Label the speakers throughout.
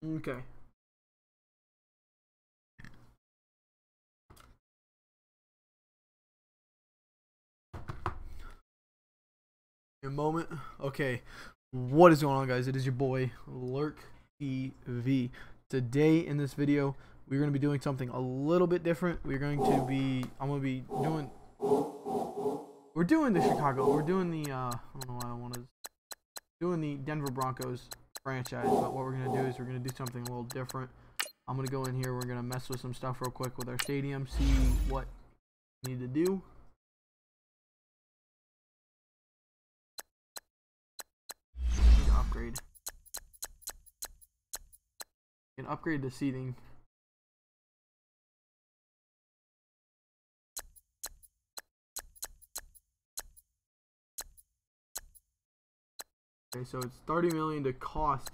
Speaker 1: Okay. A moment. Okay. What is going on, guys? It is your boy Lurk TV. Today in this video, we're going to be doing something a little bit different. We're going to be we're doing the Chicago. We're doing the I don't know why I want to doing the Denver Broncos franchise, but what we're going to do is we're going to do something a little different. I'm going to go in here, we're going to mess with some stuff real quick with our stadium, see what we need to do. Need to upgrade. You can upgrade the seating. Okay, so it's 30 million to cost.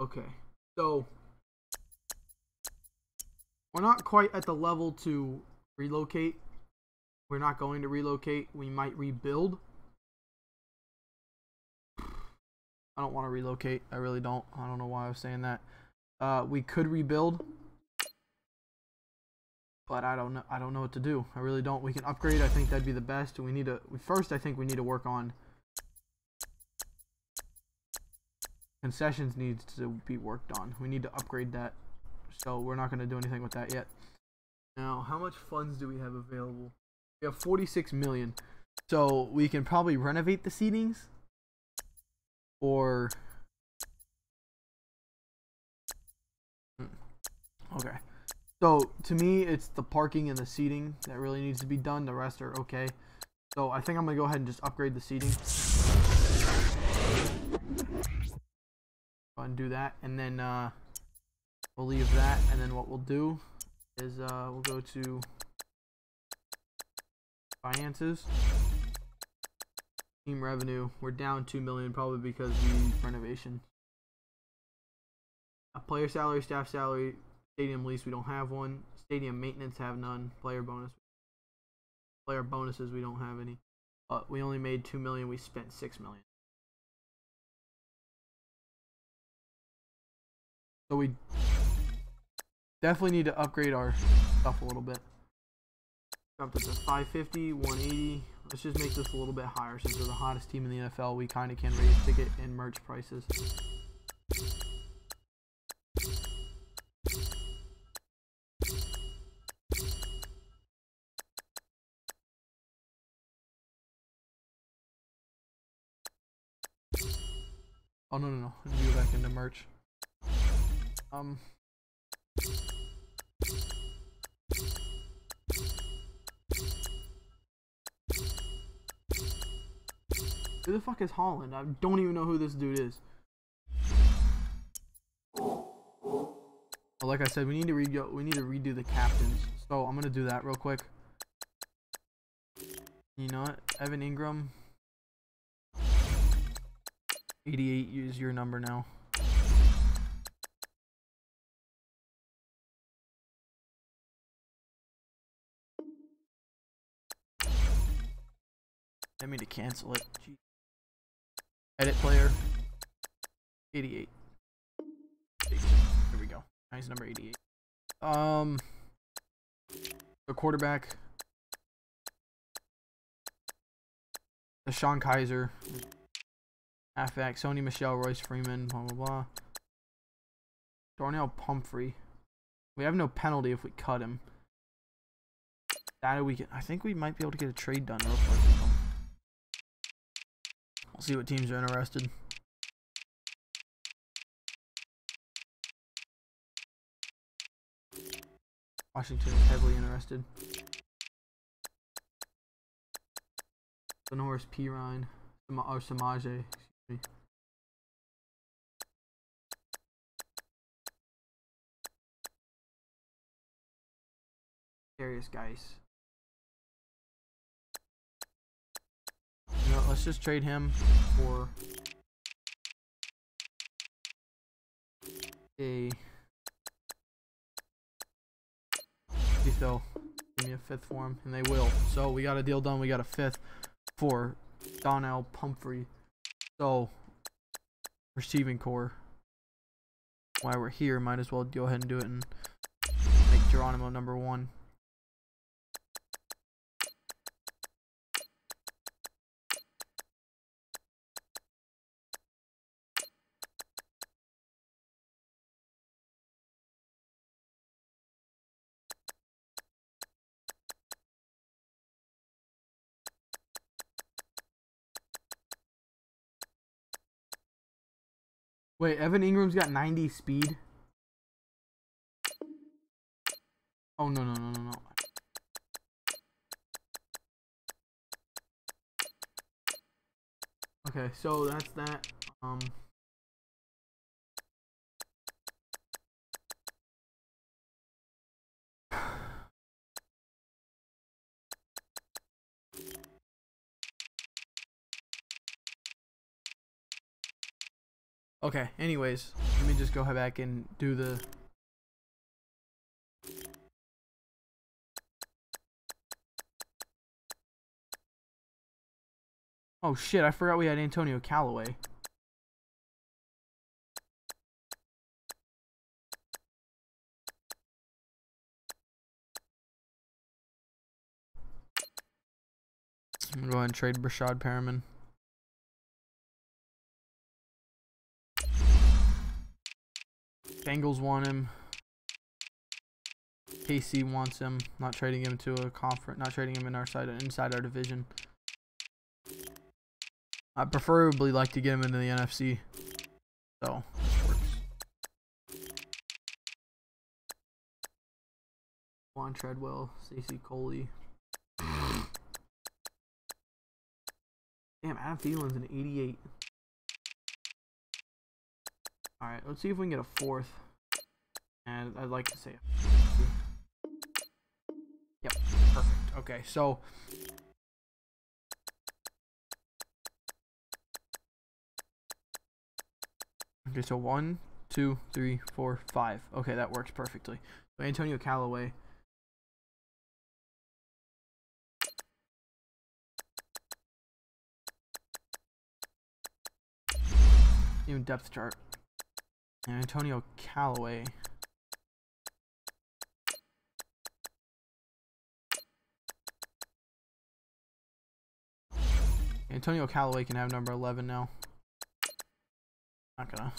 Speaker 1: Okay, so we're not quite at the level to relocate. We're not going to relocate. We might rebuild. I don't want to relocate. I really don't. I don't know why I was saying that. We could rebuild, but I don't know. I don't know what to do. I really don't. We can upgrade. I think that'd be the best. We need to first. I think we need to work on concessions. Needs to be worked on. We need to upgrade that. So we're not going to do anything with that yet. Now, how much funds do we have available? We have 46 million. So we can probably renovate the seatings, or okay. So to me, it's the parking and the seating that really needs to be done. The rest are okay. So I think I'm gonna go ahead and just upgrade the seating. Go ahead and do that, and then we'll leave that. And then what we'll do is we'll go to finances, team revenue. We're down 2 million, probably because of the renovation. A player salary, staff salary. Stadium lease, we don't have one. Stadium maintenance, have none. Player bonuses, we don't have any. But we only made 2 million. We spent 6 million. So we definitely need to upgrade our stuff a little bit. Up to 550, 180. Let's just make this a little bit higher since we're the hottest team in the NFL. We kind of can raise ticket and merch prices. Oh no. Let me go back into merch. Who the fuck is Holland? I don't even know who this dude is. Well, like I said, we need to redo the captains. So I'm gonna do that real quick. You know what? Evan Ingram. 88 is your number now. I mean to cancel it. Jeez. Edit player. 88. Here we go. Nice number 88. The quarterback. The Sean Kaiser. Halfback. Sony Michelle, Royce Freeman. Blah blah blah. Darnell Pumphrey. We have no penalty if we cut him. That we can. I think we might be able to get a trade done real quick. We'll see what teams are interested. Washington is heavily interested. Sonoris Pirine. Or Samaje. Excuse me. Darius Geis. No, let's just trade him for a. If they'll give me a 5th for him, and they will. So we got a deal done. We got a 5th for Donnell Pumphrey. So, receiving core. While we're here, might as well go ahead and do it and make Geronimo #1. Wait, Evan Ingram's got 90 speed? Oh, no, no, no, no, no. Okay, so that's that. Okay, anyways, let me just go back and do the... Oh shit, I forgot we had Antonio Callaway. I'm gonna go ahead and trade Brashad Perriman. Bengals want him. KC wants him. Not trading him to a conference. Not trading him in our side, inside our division. I preferably like to get him into the NFC. So this works. Juan Treadwell, Stacey Coley. Damn, Adam Thielen's an 88. Alright, let's see if we can get a fourth. And I'd like to say it. Yep, perfect. Okay, so okay, so 1, 2, 3, 4, 5. Okay, that works perfectly. So Antonio Callaway. Even depth chart. And Antonio Callaway. Antonio Callaway can have number 11 now. Not gonna.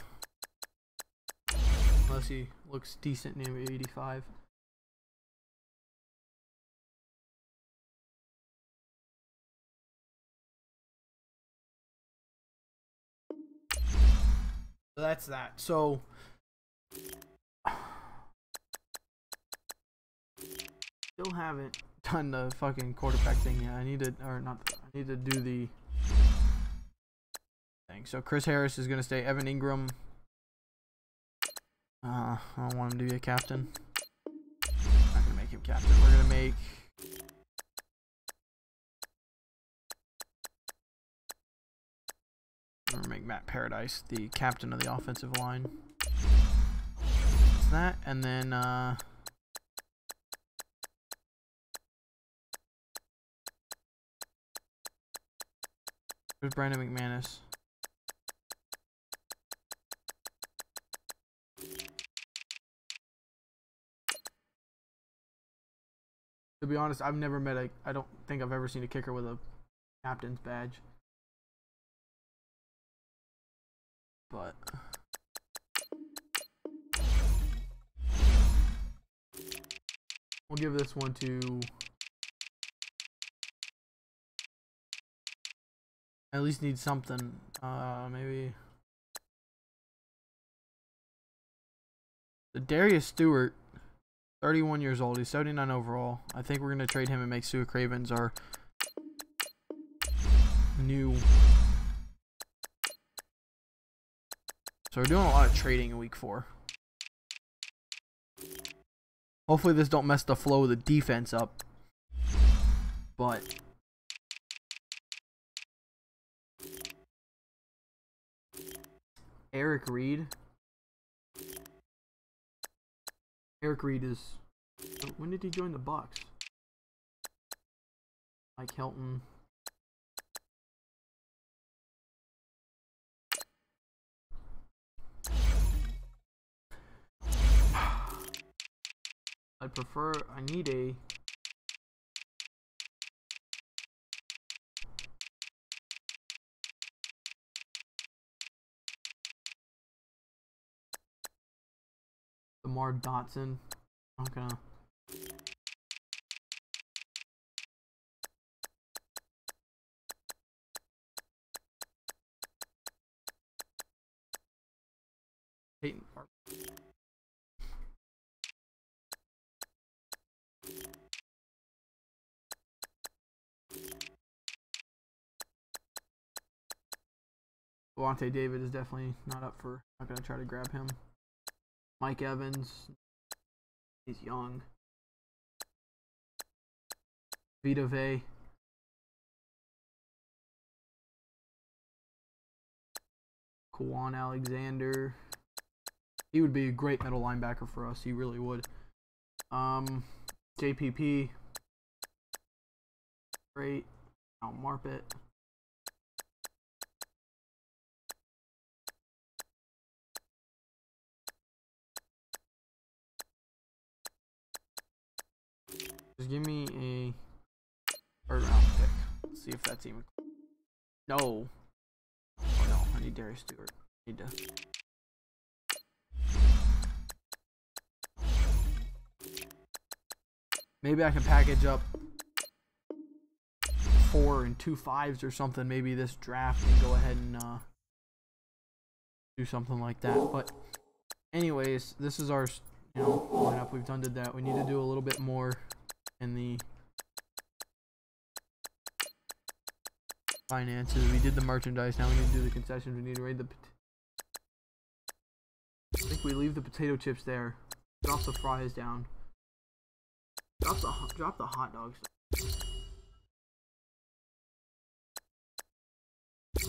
Speaker 1: Unless he looks decent, number 85. So that's that. So still haven't done the fucking quarterback thing yet. I need to, or not. I need to do the thing. So Chris Harris is gonna stay. Evan Ingram. I don't want him to be a captain. Not gonna make him captain. We're gonna make. We're gonna make Matt Paradise the captain of the offensive line. That's that, and then where's Brandon McManus? To be honest, I've never met a. I don't think I've ever seen a kicker with a captain's badge. But we'll give this one to at least need something. Maybe the Darius Stewart, 31 years old. He's 79 overall. I think we're gonna trade him and make Sua Cravens our new. So we're doing a lot of trading in week 4. Hopefully this don't mess the flow of the defense up. But Eric Reed. Eric Reed is. When did he join the Bucks? Mike Hilton. prefer. I need a. Lamar Dotson. I'm not gonna. Peyton Park. Devontae David is definitely not up for. Not gonna try to grab him. Mike Evans. He's young. Vita Vea. Kwan Alexander. He would be a great middle linebacker for us. He really would. JPP. Great. Now Marpet. Just give me a third round pick. Let's see if that's even. No. Oh no, I need Darius Stewart. I need to. Maybe I can package up 4 and 2 5s or something. Maybe this draft and go ahead and do something like that. But anyways, this is our lineup. We've done that. We need to do a little bit more in the finances. We did the merchandise. Now we need to do the concessions. We need to raid the. I think we leave the potato chips there. Drop the fries down. Drop the hot dogs.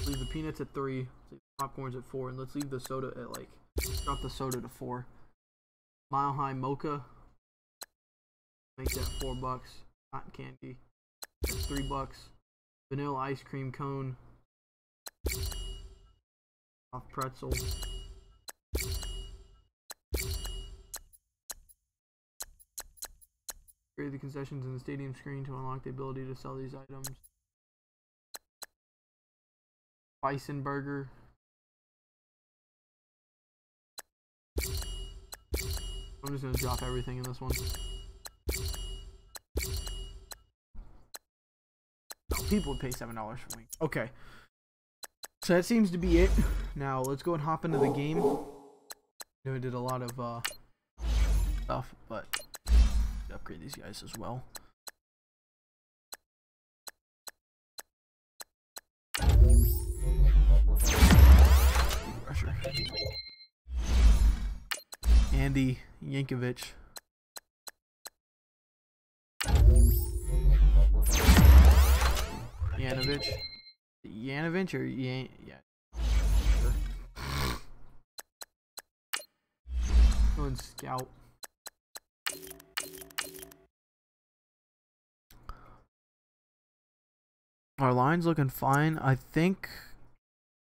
Speaker 1: Leave the peanuts at 3. Leave the popcorns at 4, and let's leave the soda at like. Drop the soda to 4. Mile High Mocha. Make that $4. Cotton candy. That's $3. Vanilla ice cream cone. Off pretzel. Create the concessions in the stadium screen to unlock the ability to sell these items. Bison burger. I'm just gonna drop everything in this one. No, people would pay $7 for me. Okay. So that seems to be it. Now let's go and hop into the game. I know I did a lot of stuff, but upgrade these guys as well. Rusher. Andy Yankovic. Yanovich or yeah. Sure. Go and scout. Our line's looking fine. I think,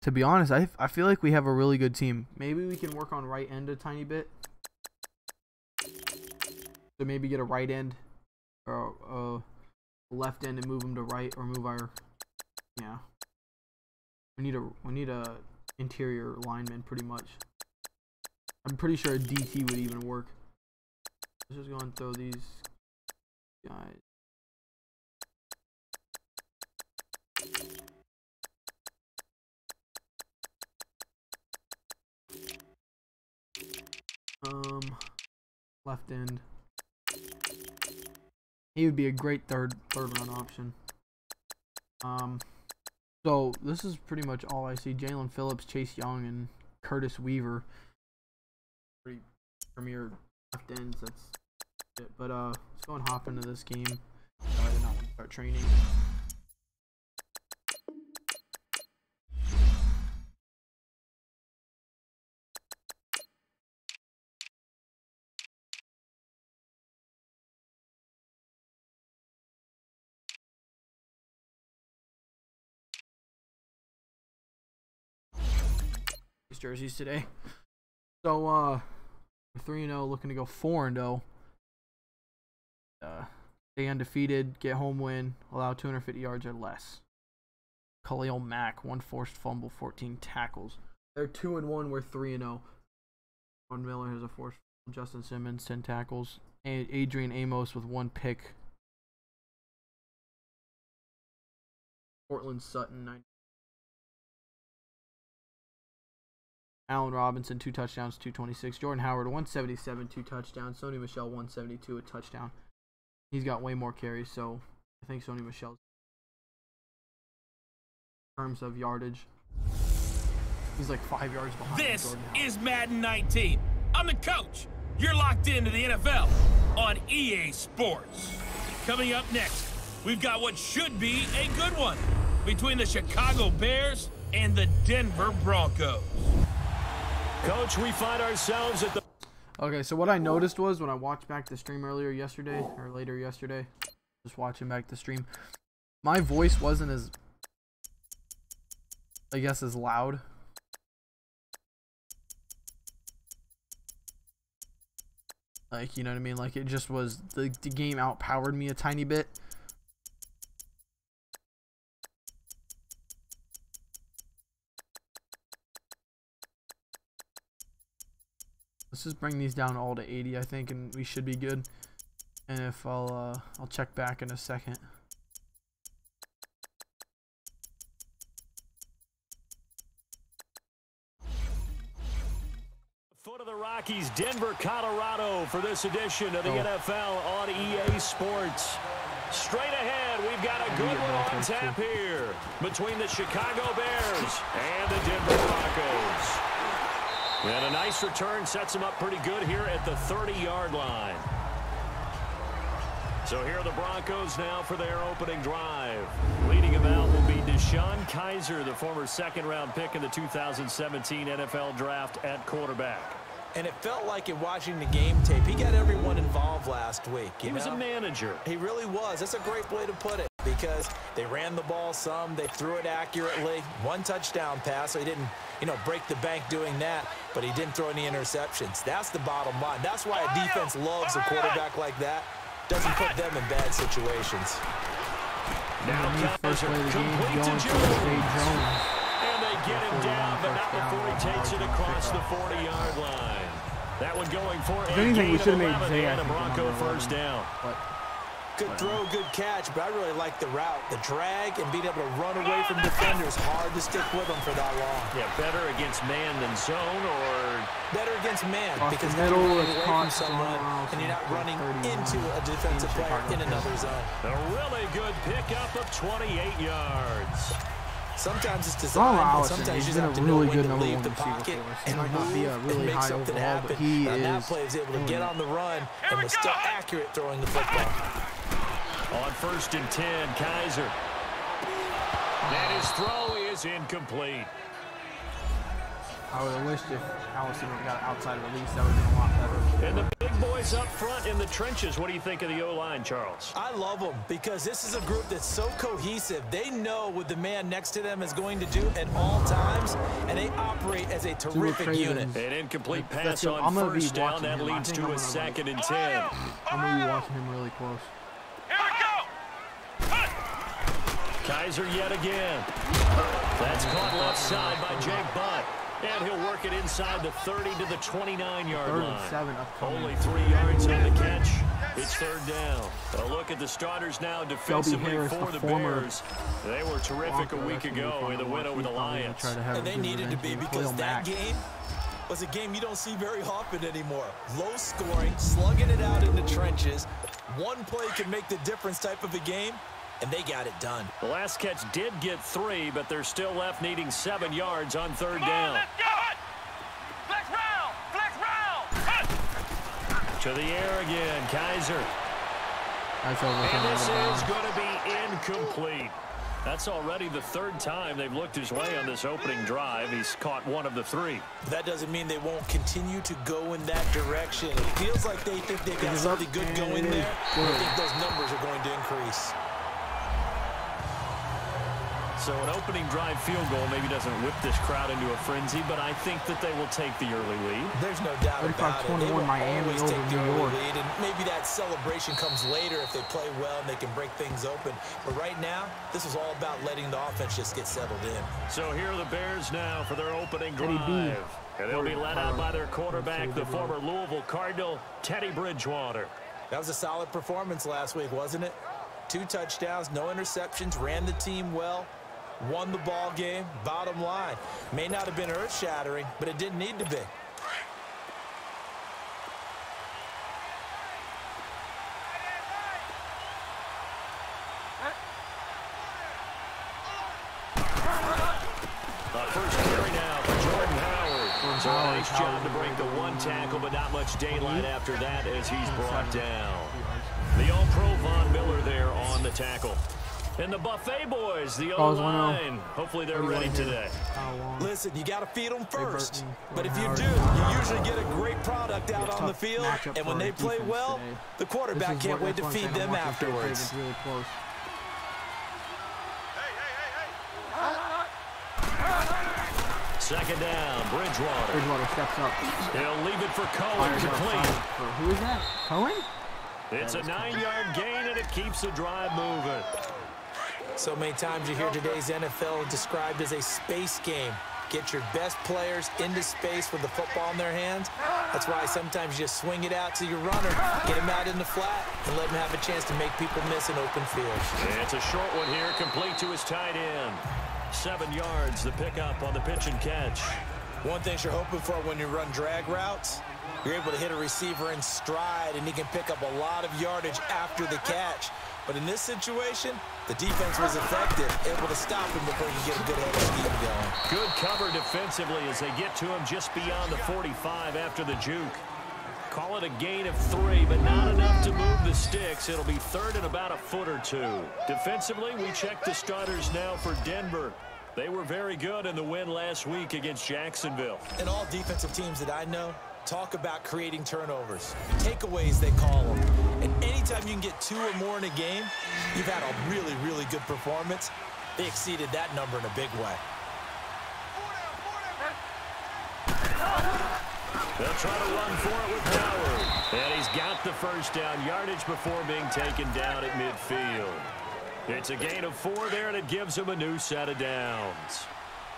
Speaker 1: to be honest, I feel like we have a really good team. Maybe we can work on right end a tiny bit. So maybe get a right end or a left end and move them to right, or move our we need a interior lineman pretty much. I'm pretty sure a DT would even work. Let's just go and throw these guys. Left end. He would be a great third run option. So this is pretty much all I see. Jalen Phillips, Chase Young, and Curtis Weaver. Pretty premier left ends. That's it. But let's go and hop into this game. I did not want to start training. Jerseys today. So we're 3-0, looking to go 4-0. stay undefeated, get home win, allow 250 yards or less. Khalil Mack, 1 forced fumble, 14 tackles. They're 2-1. We're 3-0. Von Miller has a forced fumble. Justin Simmons, 10 tackles. Adrian Amos with 1 pick. Portland Sutton, 9. Allen Robinson, 2 touchdowns, 226. Jordan Howard, 177, 2 touchdowns. Sony Michel, 172, a touchdown. He's got way more carries, so I think Sony Michel, in terms of yardage, he's like 5 yards behind.
Speaker 2: This is Madden 19. I'm the coach. You're locked into the NFL on EA Sports. Coming up next, we've got what should be a good one between the Chicago Bears and the Denver Broncos.
Speaker 3: Coach, we find ourselves at the...
Speaker 1: Okay, so what I noticed was when I watched back the stream later yesterday, just watching back the stream, my voice wasn't as, I guess, as loud. Like, you know what I mean? Like, it just was, the game outpowered me a tiny bit. Let's just bring these down all to 80, I think, and we should be good. And if I'll check back in a second.
Speaker 3: Foot of the Rockies, Denver, Colorado, for this edition of the NFL on EA Sports. Straight ahead, we've got a good one on tap here between the Chicago Bears and the Denver Broncos. And a nice return sets them up pretty good here at the 30-yard line. So here are the Broncos now for their opening drive. Leading them out will be Deshaun Kaiser, the former second-round pick in the 2017 NFL Draft at quarterback.
Speaker 4: And it felt like in watching the game tape, he got everyone involved last week.
Speaker 3: He was a manager.
Speaker 4: He really was. That's a great way to put it, because they ran the ball some, they threw it accurately. 1 touchdown pass, so he didn't, break the bank doing that, but he didn't throw any interceptions. That's the bottom line. That's why a defense loves a quarterback like that. Doesn't put them in bad situations.
Speaker 3: Now Kaiser complete to Jones. And they get him down, but not before he takes it across the 40-yard line. That one going for a gain of 11 and a Bronco first down.
Speaker 4: Good throw, good catch, but I really like the route. The drag and being able to run away from defenders, hard to stick with them for that long.
Speaker 3: Yeah, better against man than zone, or...
Speaker 4: Better against man, because
Speaker 1: you're
Speaker 4: running away from someone and you're not running into a defensive player in another zone.
Speaker 3: A really good pickup of 28 yards.
Speaker 4: Sometimes it's designed, but sometimes you just have to know when to leave the pocket and move and make something happen. On that play, he was able to get on the run and was still accurate throwing the football.
Speaker 3: On 1st and 10, Kaiser. And his throw is incomplete.
Speaker 1: I would have wished if Allison would have got outside release, that would have been a lot better.
Speaker 3: And the big boys up front in the trenches. What do you think of the O-line, Charles?
Speaker 4: I love them, because this is a group that's so cohesive. They know what the man next to them is going to do at all times, and they operate as a terrific unit.
Speaker 3: An incomplete pass on first down. That leads to a 2nd and 10.
Speaker 1: I'm going to be watching him really close.
Speaker 3: Kaiser yet again. That's caught left side by Jake Butt. And he'll work it inside the 30 to the 29-yard line. Only 3 yards on the catch. It's 3rd down. A look at the starters now defensively for the Bears. They were terrific a week ago in the win over the Lions.
Speaker 4: And they needed to be, because that game was a game you don't see very often anymore. Low scoring, slugging it out in the trenches. One play can make the difference type of a game. And they got it done.
Speaker 3: The last catch did get 3, but they're still left needing 7 yards on 3rd down.
Speaker 2: Let's go it! Flex round! Flex round!
Speaker 3: To the air again, Kaiser.
Speaker 1: And
Speaker 3: this is going to be incomplete. That's already the 3rd time they've looked his way on this opening drive. He's caught 1 of the 3.
Speaker 4: That doesn't mean they won't continue to go in that direction. It feels like they think they've got something good going there. I think those numbers are going to increase.
Speaker 3: So an opening drive field goal maybe doesn't whip this crowd into a frenzy, but I think that they will take the early lead.
Speaker 4: There's no doubt about it. They will
Speaker 1: Miami
Speaker 4: always
Speaker 1: over
Speaker 4: take the
Speaker 1: New
Speaker 4: early
Speaker 1: York.
Speaker 4: lead, and maybe that celebration comes later if they play well and they can break things open. But right now, this is all about letting the offense just get settled in.
Speaker 3: So here are the Bears now for their opening drive. And they'll be led out by their quarterback, the former Louisville Cardinal, Teddy Bridgewater.
Speaker 4: That was a solid performance last week, wasn't it? 2 touchdowns, no interceptions, ran the team well, won the ball game. Bottom line, may not have been earth-shattering, but it didn't need to be.
Speaker 3: First carry now for Jordan Howard. So a nice job to break the 1 tackle, but not much daylight after that as he's brought down. The All-Pro Von Miller there on the tackle. And the Buffet boys, the O-line. Hopefully they're ready today.
Speaker 4: Listen, you got to feed them first. But if you do, you usually get a great product out on the field. And when they play well, the quarterback can't wait to feed them afterwards.
Speaker 3: Second down, Bridgewater.
Speaker 1: Bridgewater steps up.
Speaker 3: He'll leave it for Cohen to clean.
Speaker 1: Who is that? Cohen?
Speaker 3: It's a 9-yard gain, and it keeps the drive moving.
Speaker 4: So many times you hear today's NFL described as a space game. Get your best players into space with the football in their hands. That's why sometimes you just swing it out to your runner, get him out in the flat, and let him have a chance to make people miss an open field.
Speaker 3: And it's a short one here, complete to his tight end. 7 yards, the pickup on the pitch and catch.
Speaker 4: One thing you're hoping for when you run drag routes, you're able to hit a receiver in stride, and he can pick up a lot of yardage after the catch. But in this situation, the defense was effective, able to stop him before he get a good head of steam going.
Speaker 3: Good cover defensively as they get to him just beyond the 45 after the juke. Call it a gain of 3, but not enough to move the sticks. It'll be 3rd and about a foot or 2. Defensively, we check the starters now for Denver. They were very good in the win last week against Jacksonville.
Speaker 4: And all defensive teams that I know talk about creating turnovers. Takeaways, they call them. And anytime you can get 2 or more in a game, you've had a really, really good performance. They exceeded that number in a big way.
Speaker 3: They'll try to run for it with Howard. And he's got the first down yardage before being taken down at midfield. It's a gain of 4 there, and it gives him a new set of downs.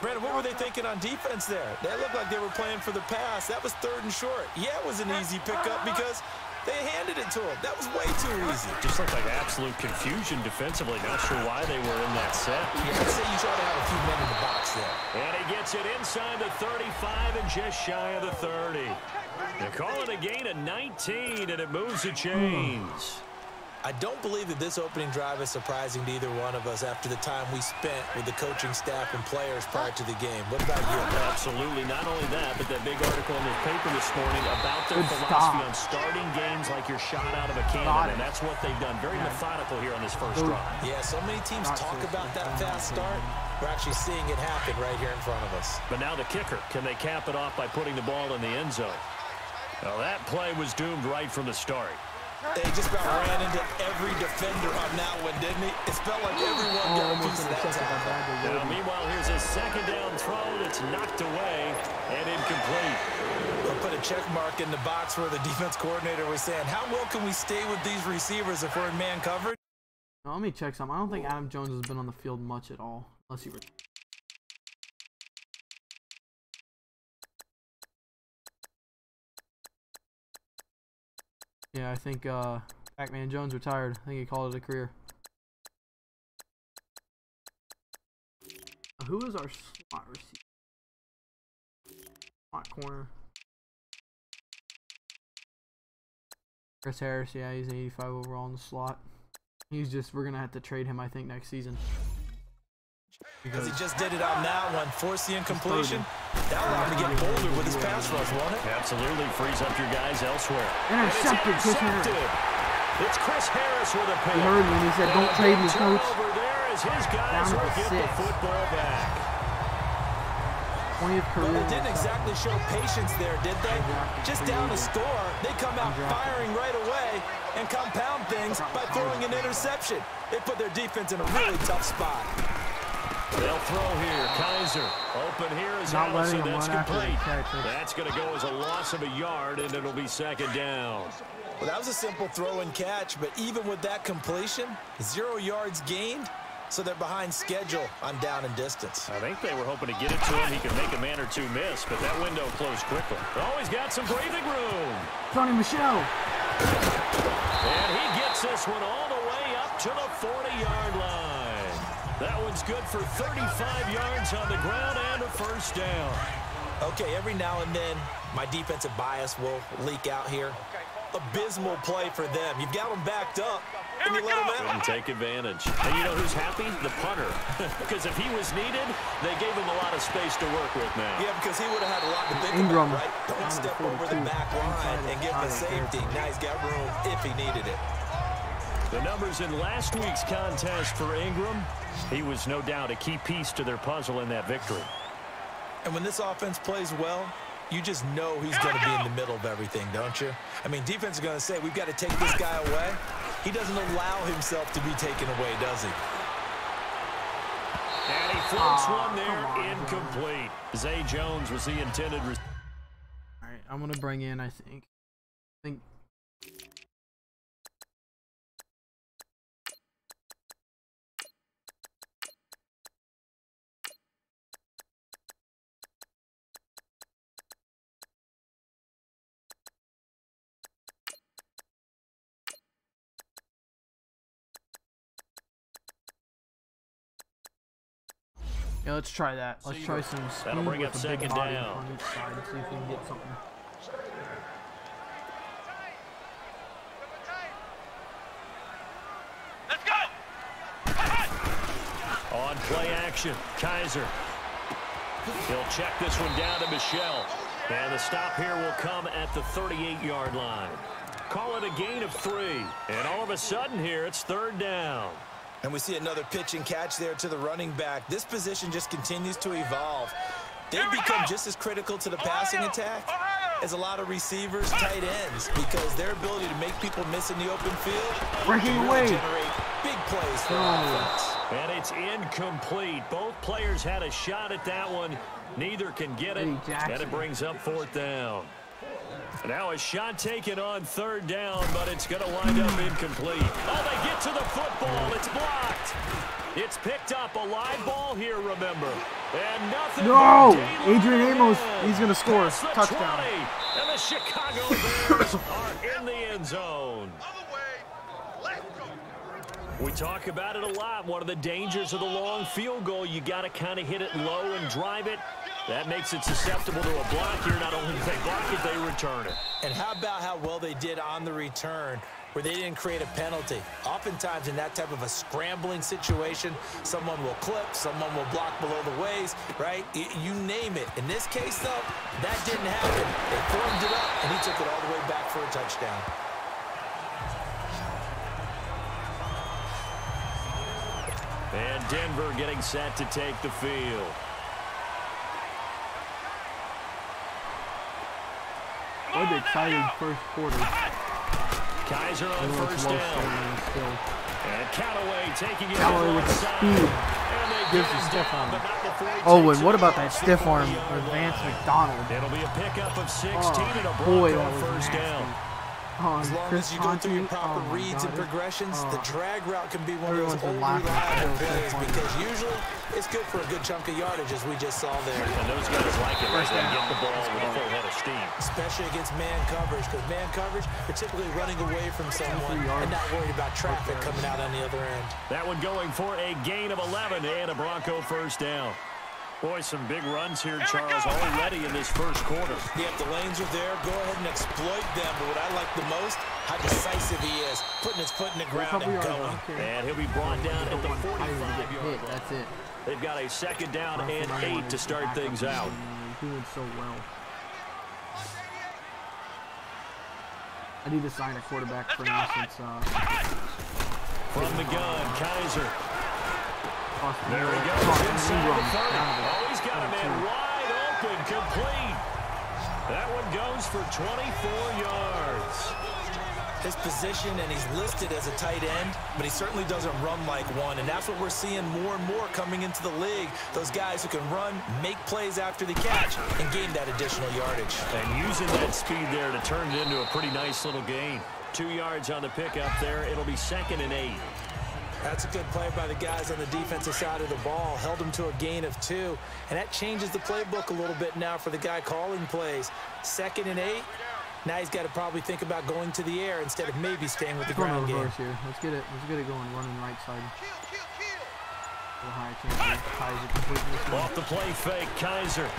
Speaker 4: Brandon, what were they thinking on defense there? They looked like they were playing for the pass. That was 3rd and short. Yeah, it was an easy pickup because they handed it to him. That was way too easy.
Speaker 3: Just looked like absolute confusion defensively. Not sure why they were in that set.
Speaker 4: Yeah, I'd say you try to have a few men in the box there.
Speaker 3: And he gets it inside the 35 and just shy of the 30. They call it a gain of 19, and it moves the chains.
Speaker 4: I don't believe that this opening drive is surprising to either one of us after the time we spent with the coaching staff and players prior to the game. What about you?
Speaker 3: Absolutely. Not only that, but that big article in the paper this morning about their philosophy on starting games like you're shot out of a cannon, and that's what they've done. Very methodical here on this first drive.
Speaker 4: Yeah, so many teams talk about that fast start. We're actually seeing it happen right here in front of us.
Speaker 3: But now the kicker. Can they cap it off by putting the ball in the end zone? Well, that play was doomed right from the start.
Speaker 4: They just about ran into every defender on that one, didn't he? It felt like everyone got a piece of that tackle.
Speaker 3: Now, meanwhile, here's a 2nd down throw that's knocked away and incomplete.
Speaker 4: We'll put a check mark in the box where the defense coordinator was saying, how well can we stay with these receivers if we're in man coverage?
Speaker 1: Now, let me check something. I don't think Adam Jones has been on the field much at all, unless he retires. Yeah, I think Pac-Man Jones retired. I think he called it a career. Who is our slot receiver? Slot corner. Chris Harris, yeah, he's an 85 overall in the slot. He's just, we're going to have to trade him, I think, next season.
Speaker 4: Because he just did it on that one, force the incompletion. That allowed him to get bolder with his pass rush, won't it?
Speaker 3: Absolutely, frees up your guys elsewhere.
Speaker 1: Intercepted, Chris Harris.
Speaker 3: It's Chris Harris with a pick.
Speaker 1: He heard me and he said, don't trade me, coach.
Speaker 3: Over there as his guys will get the football back.
Speaker 1: 20th career.
Speaker 4: Well, they didn't exactly show patience there, did they? Just down a score, they come out firing right away and compound things by throwing an interception. They put their defense in a really tough spot.
Speaker 3: They'll throw here. Kaiser open here is Allison. That's complete. That's going to go as a loss of a yard, and it'll be second down.
Speaker 4: Well, that was a simple throw and catch, but even with that completion, 0 yards gained, so they're behind schedule on down and distance.
Speaker 3: I think they were hoping to get it to him. He could make a man or two miss, but that window closed quickly. Oh, he's got some breathing room.
Speaker 1: Tony Michelle.
Speaker 3: And he gets this one all the way up to the 40-yard line. That one's good for 35 yards on the ground and a first down.
Speaker 4: Okay, every now and then, my defensive bias will leak out here. Abysmal play for them. You've got them backed up, and you let them out.
Speaker 3: Couldn't take advantage. And you know who's happy? The punter. Because if he was needed, they gave him a lot of space to work with now.
Speaker 4: Yeah, because he would have had a lot to think about, right? Don't step over the back line and give him a safety. Now he's got room if he needed it.
Speaker 3: The numbers in last week's contest for Ingram, he was no doubt a key piece to their puzzle in that victory.
Speaker 4: And when this offense plays well, you just know he's going to be in the middle of everything, don't you? I mean, defense is going to say, we've got to take this guy away. He doesn't allow himself to be taken away, does he?
Speaker 3: And he floats one there, incomplete. Zay Jones was the intended receiver.
Speaker 1: All right, I'm going to bring in, I think. Yeah, let's try that. Let's try some speed.
Speaker 3: That'll bring up
Speaker 1: with a big
Speaker 3: second
Speaker 1: body
Speaker 3: down.
Speaker 1: on each side and see if we can get something.
Speaker 2: Let's go!
Speaker 3: On play action, Kaiser. He'll check this one down to Michelle. And the stop here will come at the 38-yard line. Call it a gain of 3. And all of a sudden here, it's third down.
Speaker 4: And we see another pitch and catch there to the running back. This position just continues to evolve. They've become just as critical to the passing attack as a lot of receivers, tight ends, because their ability to make people miss in the open field
Speaker 1: breaking away,
Speaker 4: generate big plays for offense.
Speaker 3: And it's incomplete. Both players had a shot at that one. Neither can get it, and it brings up fourth down. Now a shot taken on third down, but it's going to wind up incomplete. Oh, they get to the football. It's blocked. It's picked up. A live ball here, remember. And nothing.
Speaker 1: No! Adrian Amos, he's going to score. Touchdown.
Speaker 3: 20, and the Chicago Bears are in the end zone. We talk about it a lot. One of the dangers of the long field goal, you got to kind of hit it low and drive it. That makes it susceptible to a block here. Not only do they block it, they return it.
Speaker 4: And how about how well they did on the return, where they didn't create a penalty? Oftentimes in that type of a scrambling situation, someone will clip, someone will block below the waist, right? You name it. In this case, though, that didn't happen. They formed it up, and he took it all the way back for a touchdown.
Speaker 3: And Denver getting set to take the field.
Speaker 1: What an exciting first quarter.
Speaker 3: Kaiser on first down. And Callaway taking it
Speaker 1: Callaway with the speed. Gives the stiff arm. Oh, and what about that stiff arm for Vance McDonald?
Speaker 3: It'll be a pickup of 16 and a
Speaker 1: Bronco
Speaker 3: first down.
Speaker 4: As long as you go through your proper reads and progressions, the drag route can be one of those old reliable plays, because usually it's good for a good chunk of yardage, as we just saw there.
Speaker 3: And those guys like it right there, get the ball with a full head of steam.
Speaker 4: Especially against man coverage, because man coverage, they're typically running away from someone and not worried about traffic coming out on the other end.
Speaker 3: That one going for a gain of 11 and a Bronco first down. Boy, some big runs here, Charles, already in this first quarter.
Speaker 4: Yeah, if the lanes are there, go ahead and exploit them. But what I like the most, how decisive he is, putting his foot in the ground and going.
Speaker 3: And he'll be brought down at the 45-yard line.
Speaker 1: That's it.
Speaker 3: They've got a second down and 8 to start things out.
Speaker 1: Doing so well. I need to sign a quarterback for now since.
Speaker 3: From the gun, Kaiser. There he goes inside the 30. Oh, he's got a man wide open, complete. That one goes for 24 yards.
Speaker 4: his position, and he's listed as a tight end, but he certainly doesn't run like one, and that's what we're seeing more and more coming into the league. Those guys who can run, make plays after the catch, and gain that additional yardage.
Speaker 3: And using that speed there to turn it into a pretty nice little gain. 2 yards on the pickup there. It'll be 2nd and 8.
Speaker 4: That's a good play by the guys on the defensive side of the ball. Held him to a gain of 2, and that changes the playbook a little bit now for the guy calling plays. 2nd and 8. Now he's got to probably think about going to the air instead of maybe staying with the ground game.
Speaker 1: Here. Let's get it going, running right side. Kaiser
Speaker 3: off the play fake, Kaiser.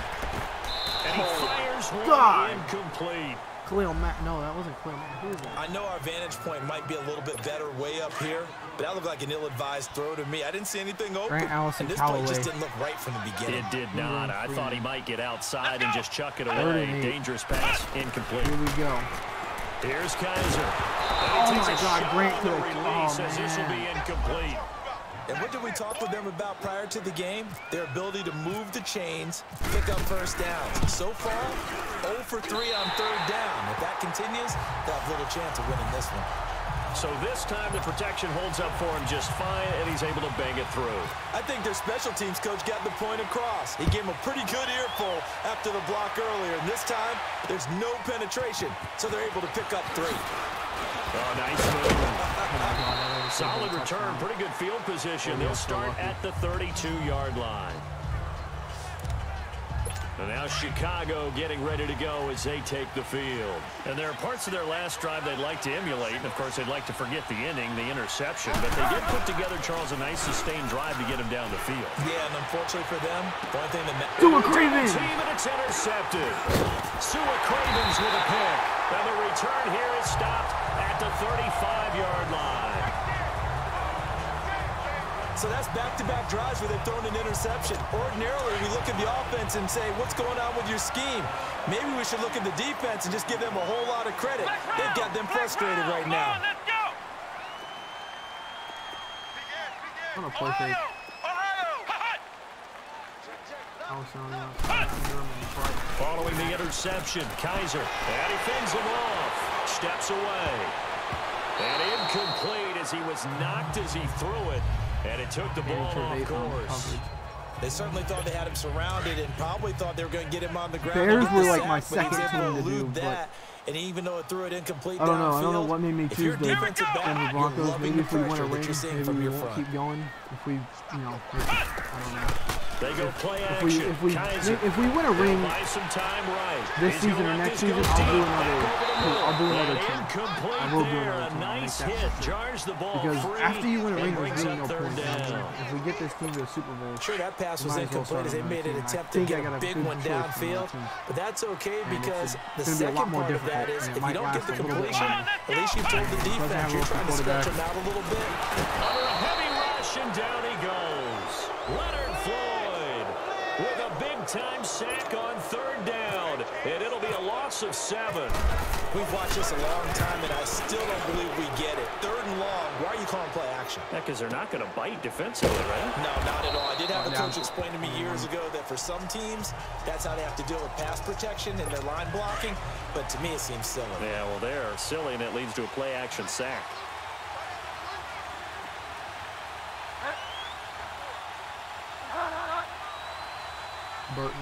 Speaker 3: And he fires one incomplete.
Speaker 1: Khalil Mack. No, that wasn't Khalil Mack. Who is that?
Speaker 4: I know our vantage point might be a little bit better way up here, but that looked like an ill-advised throw to me. I didn't see anything open.
Speaker 1: And
Speaker 4: this play just didn't look right from the beginning.
Speaker 3: It did not. I thought he might get outside and just chuck it away. Dangerous pass, incomplete.
Speaker 1: Here we go.
Speaker 3: Here's Kaiser.
Speaker 1: Oh my God, Grant could have.
Speaker 3: Says this will be incomplete.
Speaker 4: And what did we talk with them about prior to the game? Their ability to move the chains, pick up first downs. So far, 0 for 3 on 3rd down. If that continues, they'll have little chance of winning this one.
Speaker 3: So this time the protection holds up for him just fine, and he's able to bang it through.
Speaker 4: I think their special teams coach got the point across. He gave him a pretty good earful after the block earlier, and this time there's no penetration, so they're able to pick up 3.
Speaker 3: Oh, nice move. Solid return, pretty good field position. They'll start at the 32-yard line. And now Chicago getting ready to go as they take the field. And there are parts of their last drive they'd like to emulate. And, of course, they'd like to forget the inning, the interception. But they did put together, Charles, a nice sustained drive to get him down the field.
Speaker 4: Yeah, and unfortunately for them, the only thing that matters.
Speaker 1: Sua Cravens!
Speaker 3: And it's intercepted. Sua Cravens with a pick. And the return here is stopped at the 35-yard line.
Speaker 4: So that's back-to-back drives where they've thrown an interception. Ordinarily, we look at the offense and say, what's going on with your scheme? Maybe we should look at the defense and just give them a whole lot of credit. They've got them frustrated right now.
Speaker 1: I'm gonna play fake.
Speaker 3: Following the interception, Kaiser, and he fends him off. Steps away. And incomplete as he was knocked as he threw it. And it took the ball off course.
Speaker 4: They certainly thought they had him surrounded and probably thought they were going to get him on the ground.
Speaker 1: Bears were like my second team to do,
Speaker 4: but and even though it threw it incomplete
Speaker 1: I don't know what made me choose the
Speaker 4: Denver
Speaker 1: Broncos. Maybe if we win a ring, maybe we won't keep going. If we, I don't know.
Speaker 3: They go play action.
Speaker 1: If we win a ring this season or next season, I'll do another team. I will do another team.
Speaker 3: Nice hit. Jars the ball
Speaker 1: because
Speaker 3: free
Speaker 1: after you win a ring, there's really no
Speaker 3: third
Speaker 1: point.
Speaker 3: down.
Speaker 1: If we get this team to a Super Bowl,
Speaker 4: sure, that pass was incomplete as they made an attempt to get a big one downfield, but that's okay because the second part of that is if you don't get the completion, at least you told the defense you're trying to stretch them out a little bit.
Speaker 3: Under a heavy rush, and down he goes. Leonard Floyd with a big-time sack on 3rd down, and it'll be a loss of 7.
Speaker 4: We've watched this a long time, and I still don't believe we get it. 3rd and long. Why are you calling play action?
Speaker 3: Yeah, because they're not going to bite defensively, right?
Speaker 4: No, not at all. I did have a coach explain to me years ago that for some teams, that's how they have to deal with pass protection and their line blocking. But to me, it seems silly.
Speaker 3: Yeah, well, they're silly, and it leads to a play-action sack.
Speaker 1: Burton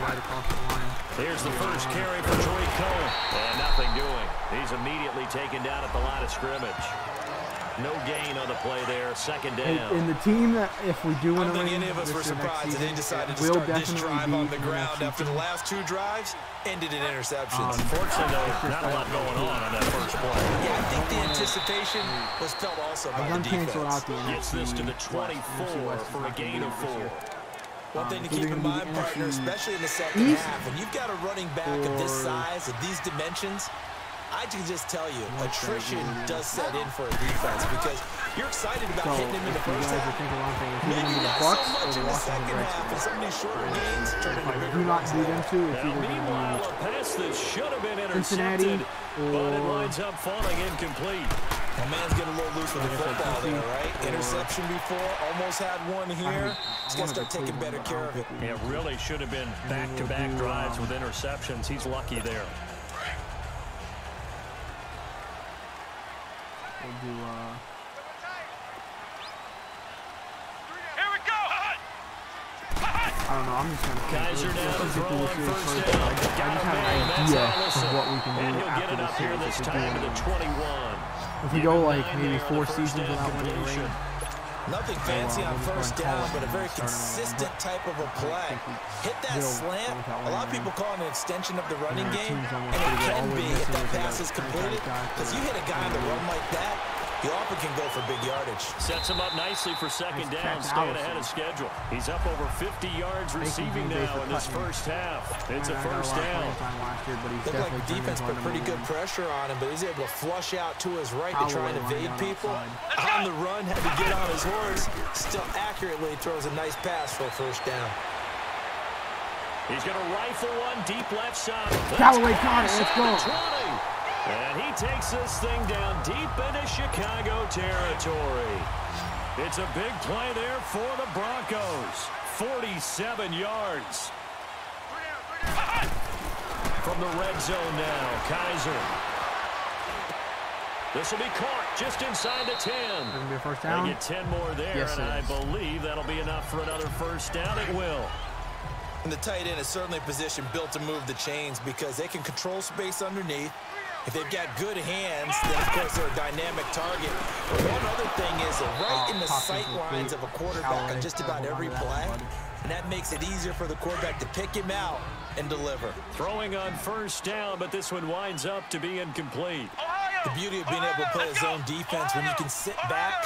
Speaker 1: right across the line.
Speaker 3: Here's the first carry for Joey Cohen. And nothing doing. He's immediately taken down at the line of scrimmage. No gain on the play there. 2nd down.
Speaker 1: And the team that, if we do win a ring,
Speaker 4: I don't think any of us were surprised that they decided to start this drive on the ground after the last 2 drives ended in interceptions.
Speaker 3: Unfortunately, though, not a lot going on that first play.
Speaker 4: Yeah, I think the anticipation was felt also by the defense.
Speaker 3: Gets this to the 24 for a gain of 4.
Speaker 4: One thing to keep in mind, partner, especially in the second half, when you've got a running back of this size, of these dimensions, I can just tell you, attrition does set in for a defense because you're excited about hitting him in the first half. Maybe not so much in the second half, and some of these shorter games turn into bigger runs.
Speaker 3: Meanwhile, a pass that should have been intercepted, but it winds up falling incomplete.
Speaker 4: My man's getting a little loose with the football there, right? Interception before, almost had one here. He's got to start taking better care of it.
Speaker 3: Yeah, really should have been back-to-back drives with interceptions. He's lucky there.
Speaker 1: do. I don't know. I'm just gonna
Speaker 3: Kaiser now to throw on first down.
Speaker 1: I just have an idea of what we can do
Speaker 3: and he'll get
Speaker 1: after
Speaker 3: it
Speaker 1: the
Speaker 3: up here
Speaker 1: series.
Speaker 3: this time to the 21.
Speaker 1: If we go like maybe 4 seasons without winning a ring.
Speaker 4: Nothing fancy on first down, but a very consistent type of a play. Hit that slant. A lot of people call it an extension of the running game, and it can be if that pass is completed. Because you hit a guy on the run like that, he often can go for big yardage.
Speaker 3: Sets him up nicely for second down, staying ahead of schedule. He's up over 50 yards receiving now in this first half. It's a first down.
Speaker 4: Looked like the defense put pretty good pressure on him, but he's able to flush out to his right to try and evade people. On the run, had to get on his horse. Still accurately throws a nice pass for a first down.
Speaker 3: He's going to rifle one deep left side.
Speaker 1: Callaway caught it. Let's go.
Speaker 3: And he takes this thing down deep into Chicago territory. It's a big play there for the Broncos. 47 yards. From the red zone now, Kaiser. This will be caught just inside the 10.
Speaker 1: Going to be a first down.
Speaker 3: They get 10 more there,
Speaker 1: yes,
Speaker 3: and I believe that'll be enough for another first down. It will.
Speaker 4: And the tight end is certainly a position built to move the chains because they can control space underneath. If they've got good hands, then, of course, they're a dynamic target. But one other thing is they're right in the sight lines of a quarterback on just about every play, and that makes it easier for the quarterback to pick him out and deliver.
Speaker 3: Throwing on first down, but this one winds up to be incomplete.
Speaker 4: The beauty of being able to play a zone defense when you can sit back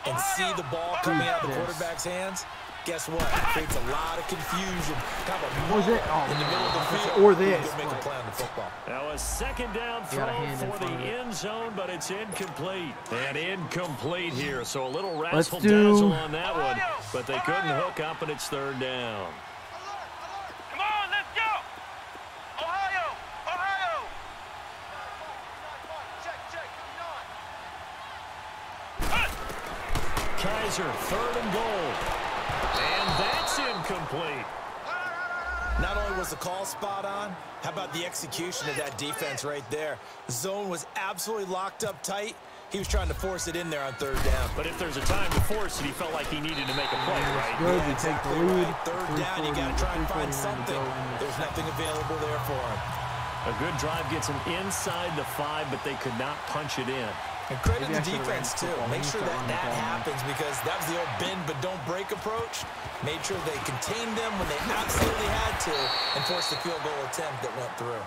Speaker 4: and see the ball coming out of the quarterback's hands. Guess what? It creates a lot of confusion. Kind of a in the middle of the field.
Speaker 1: Or this.
Speaker 4: Make a play on the football.
Speaker 3: Now a second down throw for the end zone, but it's incomplete. And incomplete here, so a little razzle-dazzle on that one. But they couldn't hook up, and it's third down.
Speaker 2: Come on, let's go! Ohio! Ohio! Check.
Speaker 3: Kaiser, third and goal. And that's incomplete.
Speaker 4: Not only was the call spot on, how about the execution of that defense right there? Zone was absolutely locked up tight. He was trying to force it in there on third down.
Speaker 3: But if there's a time to force it, he felt like he needed to make a play, right?
Speaker 1: Good, we take the lead.
Speaker 4: Right. Third down, you got to try and find something. There's nothing available there for him.
Speaker 3: A good drive gets him inside the 5, but they could not punch it in.
Speaker 4: And credit the defense, too. Make sure that happens because that was the old bend but don't break approach. Made sure they contained them when they absolutely had to and forced the field goal attempt that went through.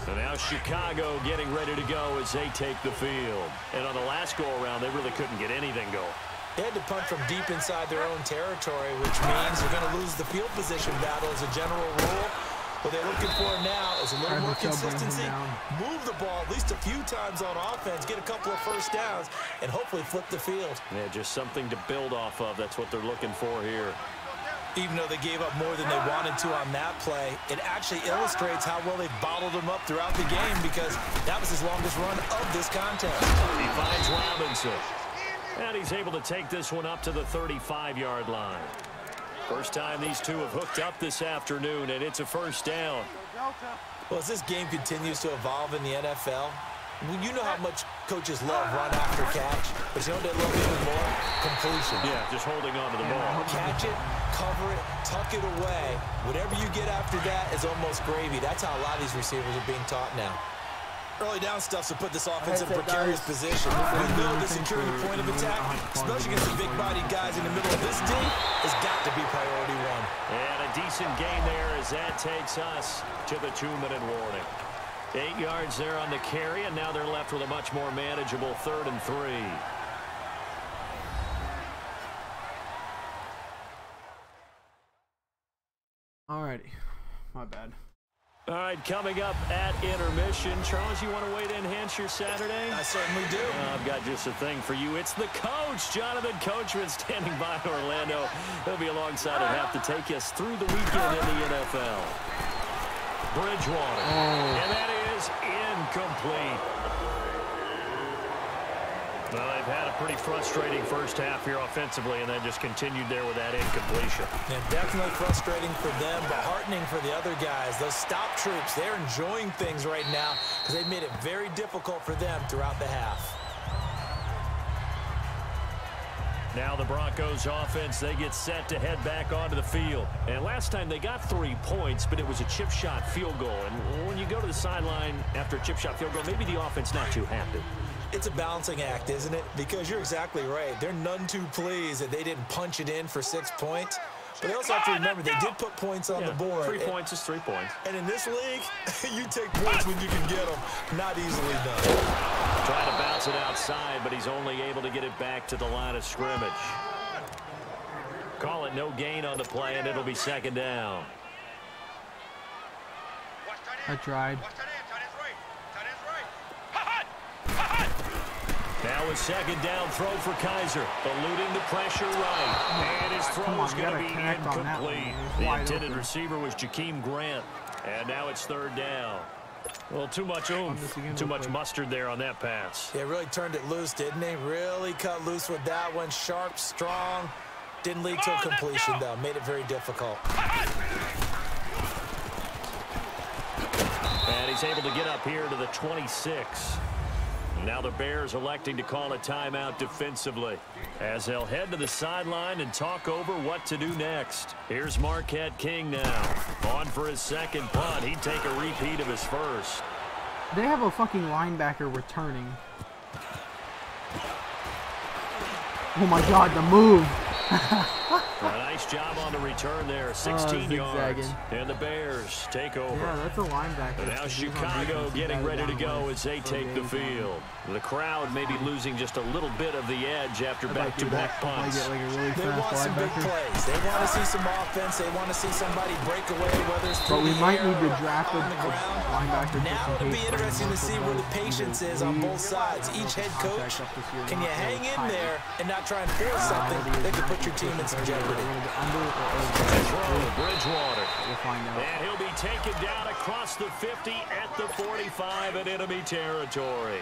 Speaker 3: So now Chicago getting ready to go as they take the field. And on the last go-around, they really couldn't get anything going.
Speaker 4: They had to punt from deep inside their own territory, which means they're going to lose the field position battle as a general rule. What they're looking for now is a little more consistency, move the ball at least a few times on offense, get a couple of first downs, and hopefully flip the field.
Speaker 3: Yeah, just something to build off of. That's what they're looking for here.
Speaker 4: Even though they gave up more than they wanted to on that play, it actually illustrates how well they've bottled them up throughout the game because that was his longest run of this contest.
Speaker 3: He finds Robinson. And he's able to take this one up to the 35-yard line. First time these two have hooked up this afternoon, and it's a first down.
Speaker 4: Well, as this game continues to evolve in the NFL, you know how much coaches love run after catch, but you know what they love even more? Completion.
Speaker 3: Yeah, just holding on to the ball.
Speaker 4: Catch it, cover it, tuck it away. Whatever you get after that is almost gravy. That's how a lot of these receivers are being taught now. Early down stuff to put this offense in a precarious position. We know the security point of attack, especially against the big-bodied guys in the middle of this team, has got to be priority one.
Speaker 3: And a decent gain there as that takes us to the 2-minute warning. 8 yards there on the carry, and now they're left with a much more manageable 3rd and 3.
Speaker 1: Alrighty. My bad.
Speaker 3: All right, coming up at intermission. Charles, you want to wait to enhance your Saturday?
Speaker 4: I certainly do.
Speaker 3: I've got just a thing for you. It's the coach, Jonathan Coachman, standing by Orlando. He'll be alongside at half to take us through the weekend in the NFL. Bridgewater. And that is incomplete. Well, they've had a pretty frustrating first half here offensively, and then just continued there with that incompletion.
Speaker 4: Yeah, definitely frustrating for them, but heartening for the other guys. Those stop troops, they're enjoying things right now because they've made it very difficult for them throughout the half.
Speaker 3: Now the Broncos offense, they get set to head back onto the field. And last time they got 3 points, but it was a chip shot field goal. And when you go to the sideline after a chip shot field goal, maybe the offense not too happy.
Speaker 4: It's a balancing act, isn't it? Because you're exactly right. They're none too pleased that they didn't punch it in for 6 points. But they also have to remember they did put points on the board.
Speaker 3: 3 points is 3 points.
Speaker 4: And in this league, you take points when you can get them. Not easily done.
Speaker 3: Trying to bounce it outside, but he's only able to get it back to the line of scrimmage. Call it no gain on the play, and it'll be second down.
Speaker 1: I tried.
Speaker 3: Now a second down throw for Kaiser, eluding the pressure right. And his throw is going to be incomplete. The intended receiver was Jakeem Grant. And now it's third down. Well, too much oomph, too much mustard there on that pass.
Speaker 4: Yeah, really turned it loose, didn't he? Really cut loose with that one. Sharp, strong. Didn't lead to a completion, though. Made it very difficult.
Speaker 3: And he's able to get up here to the 26. Now the Bears electing to call a timeout defensively as they'll head to the sideline and talk over what to do next. Here's Marquette King now. On for his second punt. He'd take a repeat of his first.
Speaker 1: They have a fucking linebacker returning. Oh my god, the move.
Speaker 3: A nice job on the return there. 16 yards. And the Bears take over.
Speaker 1: Yeah, that's a linebacker.
Speaker 3: And now Chicago getting ready to go as they take the field. The crowd may be losing just a little bit of the edge after back-to-back punts.
Speaker 4: They want some big plays. They want to see some offense. They want to see somebody break away, whether it's
Speaker 1: but we might need to draft a linebacker.
Speaker 4: Now it'll be interesting to see where the patience is on both sides. Each head coach, can you hang in there and not try and force something that could put your team in some jeopardy?
Speaker 3: Bridgewater. And he'll be taken down across the 50 at the 45 in enemy territory.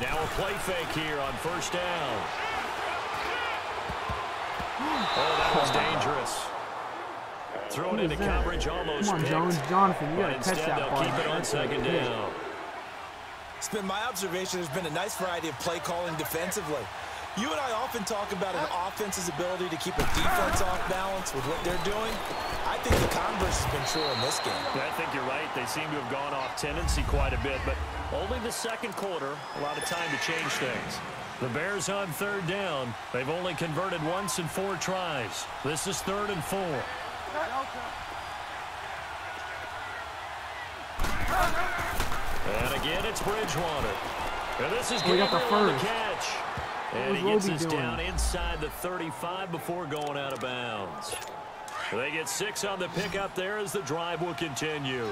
Speaker 3: Now a play fake here on first down. Oh, that was dangerous. Thrown into coverage, almost
Speaker 1: Come on, Jones. Jonathan, you gotta catch that ball.
Speaker 3: Keep it on second down.
Speaker 4: It's been my observation there's been a nice variety of play calling defensively. You and I often talk about an offense's ability to keep a defense off balance with what they're doing. I think the converse has been true in this game.
Speaker 3: I think you're right. They seem to have gone off tendency quite a bit, but only the second quarter, a lot of time to change things. The Bears on third down. They've only converted once in 4 tries. This is 3rd and 4. And again, it's Bridgewater. And this is Gabriel on the catch. And he gets us down inside the 35 before going out of bounds. They get 6 on the pickup there as the drive will continue.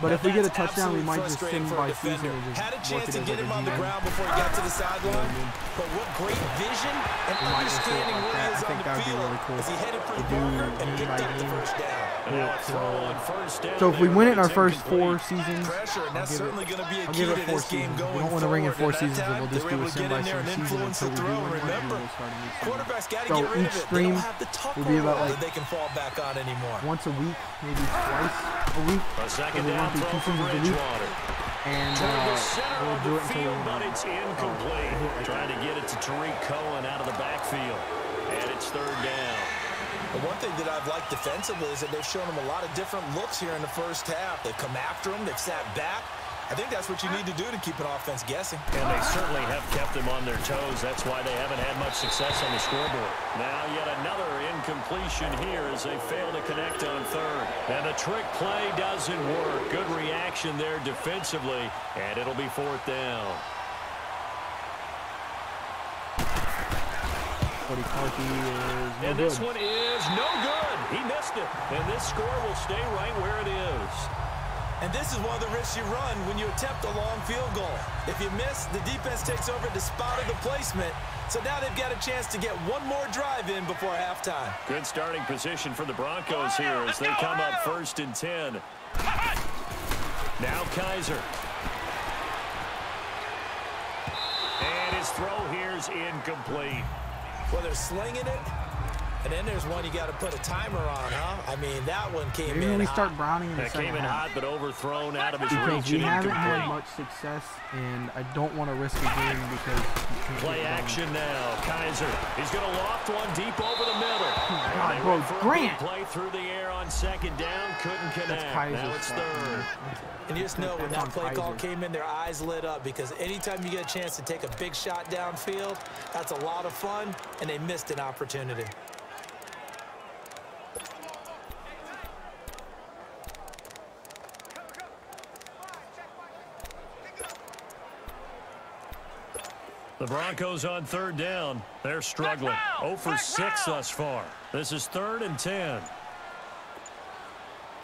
Speaker 1: But if we get a touchdown, we might just sing by season.
Speaker 4: Had a chance to get him on the ground before he got to the sideline. But what great vision and understanding where he is on the field as he headed for the bunker and picked up the first down.
Speaker 1: So if we win it in our first 4 seasons,
Speaker 4: I'll
Speaker 1: give it 4 seasons. We don't want to ring in 4 seasons, and we'll just do a sim by sim season until we do win one. So each stream will be about like once a week, maybe twice a week.
Speaker 3: Second down throw from Bridgewater.
Speaker 1: And we'll do it until
Speaker 3: but it's incomplete. Trying to get it to Tariq Cohen out of the backfield. And it's 3rd down.
Speaker 4: The one thing that I've liked defensively is that they've shown him a lot of different looks here in the first half. They've come after him. They've sat back. I think that's what you need to do to keep an offense guessing.
Speaker 3: And they certainly have kept them on their toes. That's why they haven't had much success on the scoreboard. Now yet another incompletion here as they fail to connect on 3rd. And the trick play doesn't work. Good reaction there defensively. And it'll be 4th down. And this one is no good. He missed it. And this score will stay right where it is.
Speaker 4: And this is one of the risks you run when you attempt a long field goal. If you miss, the defense takes over at the spot of the placement. So now they've got a chance to get one more drive in before halftime.
Speaker 3: Good starting position for the Broncos here as they come up 1st and 10. Now Kaiser. And his throw here's incomplete.
Speaker 4: Well, they're slinging it. And then there's one you got to put a timer on, huh? I mean, that one came in
Speaker 1: we
Speaker 4: hot.
Speaker 1: start Browning in the second
Speaker 3: came in
Speaker 1: half.
Speaker 3: hot, but overthrown out of his
Speaker 1: Because
Speaker 3: reach
Speaker 1: we
Speaker 3: and
Speaker 1: haven't had
Speaker 3: incomplete.
Speaker 1: much success, and I don't want to risk a game because
Speaker 3: Play action now. Kaiser. He's going to loft one deep over the middle.
Speaker 1: God, bro, Grant.
Speaker 3: Play through the air on 2nd down. Couldn't connect. Now it's 3rd.
Speaker 4: And you just know when that play call came in, their eyes lit up because anytime you get a chance to take a big shot downfield, that's a lot of fun, and they missed an opportunity.
Speaker 3: The Broncos on 3rd down. They're struggling. 0 for 6 thus far. This is 3rd and 10.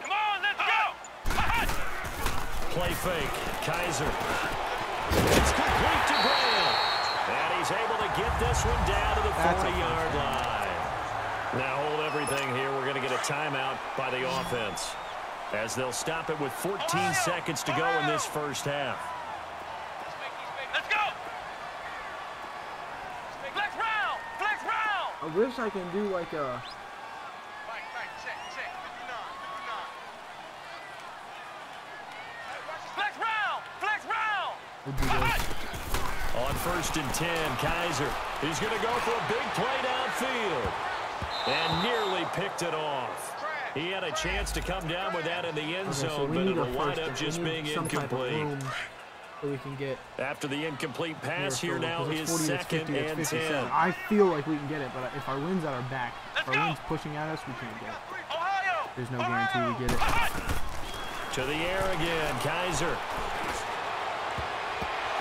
Speaker 2: Come on, let's go!
Speaker 3: Play fake. Kaiser. It's complete to Graham. And he's able to get this one down to the 40-yard line. Now hold everything here. We're going to get a timeout by the offense as they'll stop it with 14 seconds to go in this first half.
Speaker 2: Let's go! Flex round! Flex round!
Speaker 1: I wish I can do like a...
Speaker 2: Flex round! Flex round!
Speaker 1: We'll do this.
Speaker 3: On 1st and 10, Kaiser. He's going to go for a big play downfield. And nearly picked it off. He had a chance to come down with that in the end zone, but it'll wind up just being incomplete.
Speaker 1: So we can get
Speaker 3: after the incomplete pass here now is 2nd and 10.
Speaker 1: I feel like we can get it, but if our wind's at our back, if our wind's pushing at us, we can't get it. There's no guarantee we get it.
Speaker 3: To the air again, Kaiser.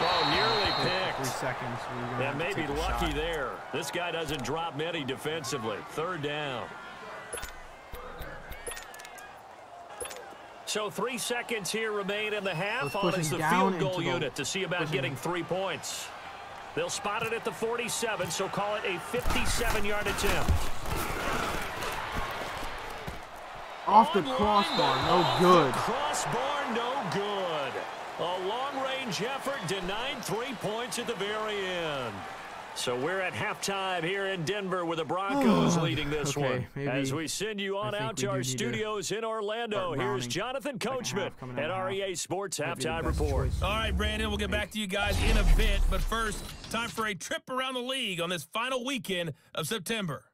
Speaker 3: Oh, nearly picked.
Speaker 1: 3 seconds.
Speaker 3: Yeah, maybe lucky there. This guy doesn't drop many defensively. 3rd down. So 3 seconds here remain in the half. On is the field goal unit to see about getting 3 points. They'll spot it at the 47, so call it a 57-yard attempt.
Speaker 1: Off the crossbar, no good.
Speaker 3: Crossbar, no good. A long-range effort denied 3 points at the very end. So we're at halftime here in Denver with the Broncos leading this one. As we send you on out to our studios in Orlando, here's Jonathan Coachman at REA Sports Halftime Report.
Speaker 2: All right, Brandon, we'll get back to you guys in a bit. But first, time for a trip around the league on this final weekend of September.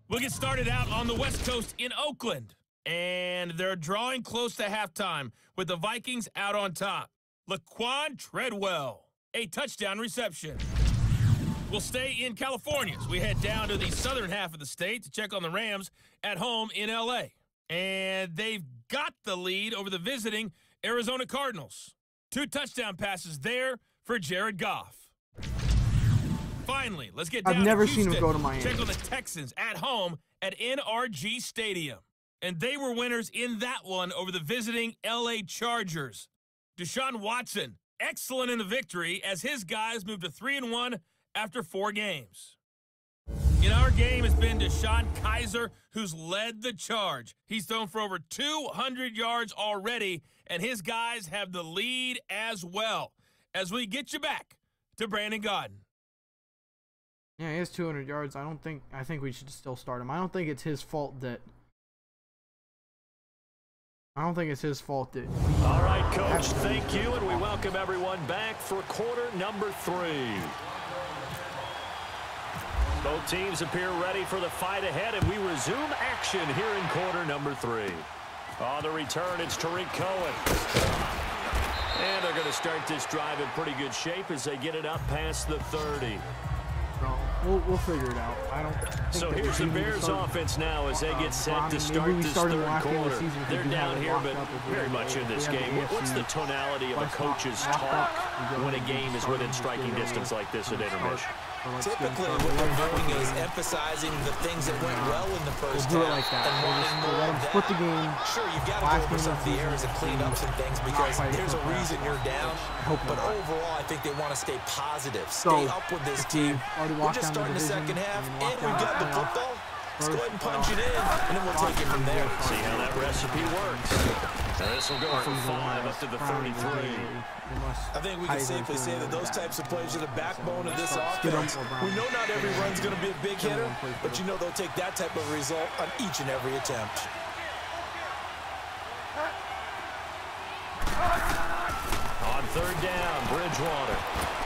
Speaker 2: We'll get started out on the West Coast in Oakland. And they're drawing close to halftime with the Vikings out on top. Laquan Treadwell, a touchdown reception. We'll stay in California as we head down to the southern half of the state to check on the Rams at home in L.A. And they've got the lead over the visiting Arizona Cardinals. 2 touchdown passes there for Jared Goff. Finally, let's get down
Speaker 1: I've never
Speaker 2: to Houston.
Speaker 1: seen him go to Miami.
Speaker 2: Check on the Texans at home at NRG Stadium. And they were winners in that one over the visiting L.A. Chargers. Deshaun Watson, excellent in the victory as his guys moved to 3-1 after 4 games. In our game, it's been Deshaun Kaiser who's led the charge. He's thrown for over 200 yards already, and his guys have the lead as well. As we get you back to Brandon Gaudin.
Speaker 1: Yeah, he has 200 yards. I think we should still start him. I don't think it's his fault that. All
Speaker 3: right, Coach, thank you, and we welcome everyone back for quarter number 3. Both teams appear ready for the fight ahead, and we resume action here in quarter number 3. On the return, it's Tariq Cohen. And they're going to start this drive in pretty good shape as they get it up past the 30.
Speaker 1: We'll figure it out. I don't think
Speaker 3: so here's the Bears offense now as they get set to start this third quarter. They're down here, but very much in this game. What's the tonality of a coach's talk when a game is within striking distance like this at intermission?
Speaker 4: Typically, what they're doing is emphasizing the things that went well in the first half
Speaker 1: like that.
Speaker 4: and wanting more
Speaker 1: let
Speaker 4: of
Speaker 1: them
Speaker 4: that.
Speaker 1: split the game.
Speaker 4: Sure, you've got to go over some of the errors and clean up some things because there's a reason you're down. But overall, I think they want to stay positive, stay up with this team. We're just starting the second half, and we've got the football. Let's go ahead and punch it in, and then we'll take it from there.
Speaker 3: See how that recipe works. So this will go from 5 up to the 33.
Speaker 4: I think we can safely say that those types of plays are the backbone of this offense. We know not every run's going to be a big hitter, but you know they'll take that type of result on each and every attempt.
Speaker 3: On third down, Bridgewater.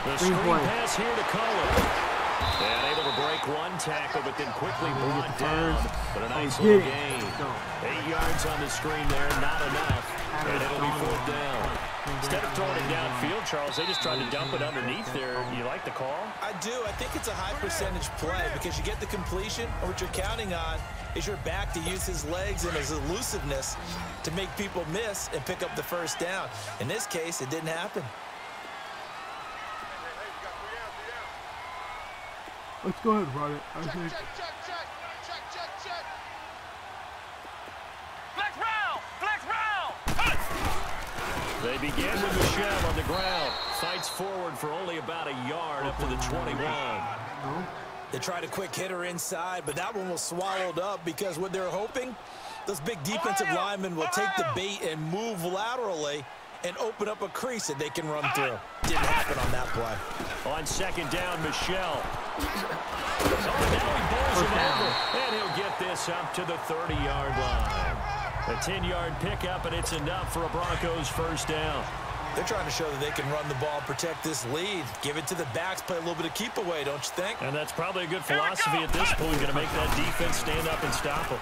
Speaker 3: The screen pass here to Cullen. And able to break one tackle, but then quickly brought down. But a nice little gain. 8 yards on the screen there, not enough. And it'll be 4th down. Instead of throwing it downfield, Charles, they just tried to dump it underneath there. You like the call?
Speaker 4: I do. I think it's a high percentage play because you get the completion, and what you're counting on is your back to use his legs and his elusiveness to make people miss and pick up the first down. In this case, it didn't happen.
Speaker 1: Let's go ahead and run it.
Speaker 2: Check. Flex round.
Speaker 3: They begin with Michelle on the ground. Fights forward for only about a yard up to the 21.
Speaker 4: They tried a quick hitter inside, but that one was swallowed up because what they're hoping, those big defensive linemen will take the bait and move laterally and open up a crease that they can run through. Didn't happen on that play.
Speaker 3: On second down, Michelle. Oh, now he bowls it over, and he'll get this up to the 30-yard line. A 10-yard pickup, and it's enough for a Broncos first down.
Speaker 4: They're trying to show that they can run the ball, protect this lead, give it to the backs, play a little bit of keep away, don't you think?
Speaker 3: And that's probably a good philosophy at this point, going to make that defense stand up and stop them.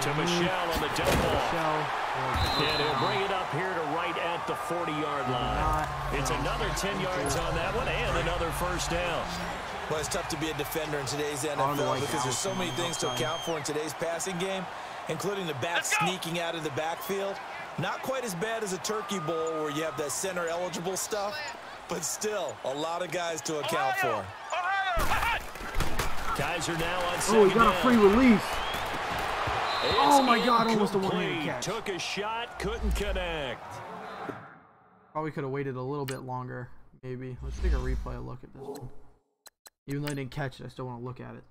Speaker 3: To Michelle on the dump ball. And he'll bring it up here to right at the 40-yard line. It's another 10 yards on that one and another first down.
Speaker 4: Well, it's tough to be a defender in today's NFL because there's so many things to account for in today's passing game, including the back sneaking out of the backfield. Not quite as bad as a turkey bowl where you have that center-eligible stuff, but still a lot of guys to account for.
Speaker 3: Kaiser now on second down.
Speaker 1: Oh, he got a free release. Oh my God, almost a one-handed catch.
Speaker 3: Took a shot, couldn't connect.
Speaker 1: Probably could have waited a little bit longer, maybe. Let's take a replay look at this one. Even though I didn't catch it, I still want to look at it.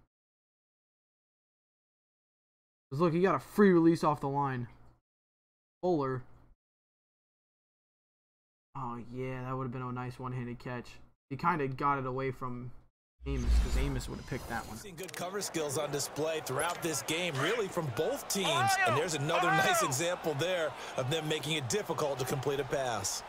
Speaker 1: Because look, he got a free release off the line. Fuller. Oh yeah, that would have been a nice one-handed catch. He kind of got it away from Amos, because Amos would have picked that one.
Speaker 4: Seen good cover skills on display throughout this game, really from both teams. And there's another nice example there of them making it difficult to complete a pass.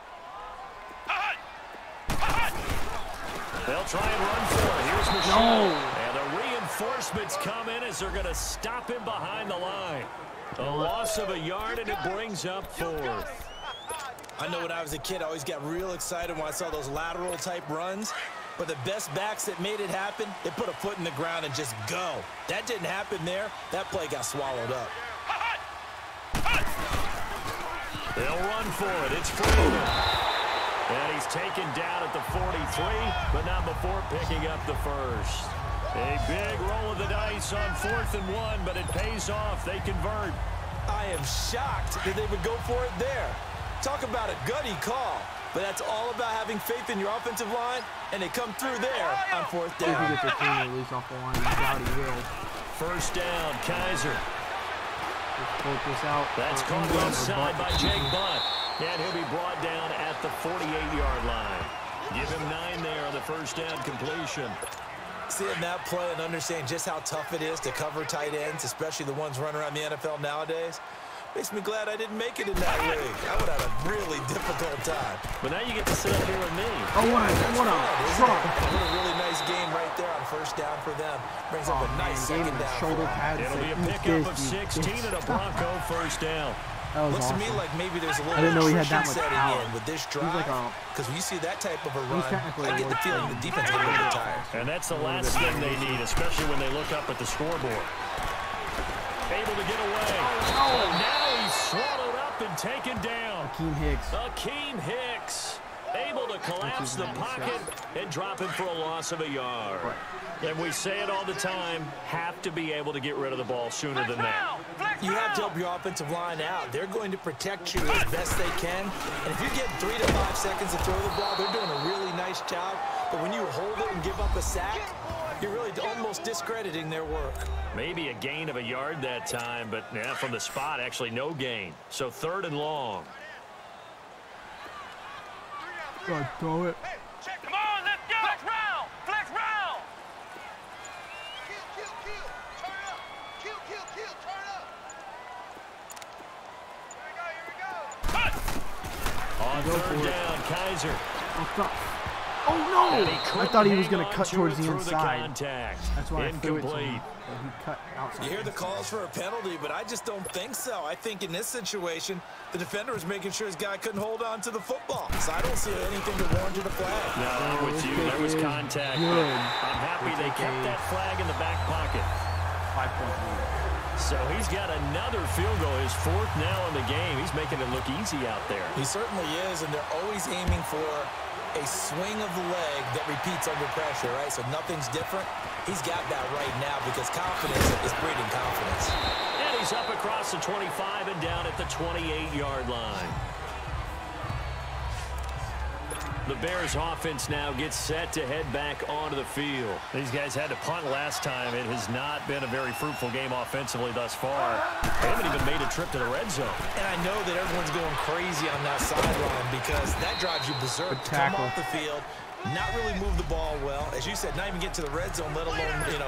Speaker 3: They'll try and run for it. Here's Michelle. No. And the reinforcements come in as they're going to stop him behind the line. A loss of a yard, and it brings up 4th.
Speaker 4: I know when I was a kid, I always got real excited when I saw those lateral type runs. But the best backs that made it happen, they put a foot in the ground and just go. That didn't happen there. That play got swallowed up.
Speaker 3: They'll run for it. It's Freeman. And he's taken down at the 43, but not before picking up the first. A big roll of the dice on 4th and 1, but it pays off. They convert.
Speaker 4: I am shocked that they would go for it there. Talk about a gutty call. But that's all about having faith in your offensive line, and they come through there on 4th down.
Speaker 1: If he gets a clean release off the line, I doubt he will.
Speaker 3: First down, Kaiser.
Speaker 1: Let's poke this out.
Speaker 3: That's caught left side by Jake Butt. And he'll be brought down at the 48-yard line. Give him 9 there on the first down completion.
Speaker 4: Seeing that play and understanding just how tough it is to cover tight ends, especially the ones running around the NFL nowadays, makes me glad I didn't make it in that league. I would have a really difficult time.
Speaker 3: But now you get to sit up here with me.
Speaker 1: Oh, what a try.
Speaker 4: What a really nice game right there on first down for them. Brings up a nice second down.
Speaker 1: Shoulder pads.
Speaker 3: It'll be a pickup of 16 and a Bronco first down.
Speaker 4: Looks
Speaker 1: awesome.
Speaker 4: to me like maybe there's a little
Speaker 1: I didn't know he had that much
Speaker 4: setting
Speaker 1: power.
Speaker 4: in with this drive. Because when you see that type of a run,
Speaker 1: technically
Speaker 4: I get the feeling the defense is a little bit tired.
Speaker 3: And that's the last thing they need, especially when they look up at the scoreboard. Able to get away. Oh, now he's swallowed up and taken down.
Speaker 1: Akeem Hicks.
Speaker 3: Akeem Hicks. Able to collapse the pocket and drop him for a loss of a yard. And we say it all the time, have to be able to get rid of the ball sooner than that.
Speaker 4: You have to help your offensive line out. They're going to protect you as best they can. And if you get 3 to 5 seconds to throw the ball, they're doing a really nice job. But when you hold it and give up a sack, you're really almost discrediting their work.
Speaker 3: Maybe a gain of a yard that time, but yeah, from the spot, actually no gain. So 3rd and long.
Speaker 1: Go throw it.
Speaker 2: Come on, let's go. Flex round. Flex round.
Speaker 5: Kill. Turn up. Kill. Turn up. Here we go.
Speaker 3: On 3rd down, Kaiser.
Speaker 1: Oh no! I thought he was going to cut towards the inside. That's why I threw it to him. He cut outside.
Speaker 4: You hear the calls for a penalty, but I just don't think so. I think in this situation, the defender was making sure his guy couldn't hold on to the football. So I don't see anything to warrant a flag.
Speaker 3: No, I'm with you. There was contact. I'm happy they kept that flag in the back pocket.
Speaker 1: 5-point lead.
Speaker 3: So he's got another field goal. His 4th now in the game. He's making it look easy out there.
Speaker 4: He certainly is, and they're always aiming for a swing of the leg that repeats under pressure, right? So nothing's different. He's got that right now because confidence is breeding confidence.
Speaker 3: And he's up across the 25 and down at the 28-yard line. The Bears offense now gets set to head back onto the field. These guys had to punt last time. It has not been a very fruitful game offensively thus far. They haven't even made a trip to the red zone.
Speaker 4: And I know that everyone's going crazy on that sideline because that drives you berserk. Come off the field, not really move the ball well. As you said, not even get to the red zone, let alone,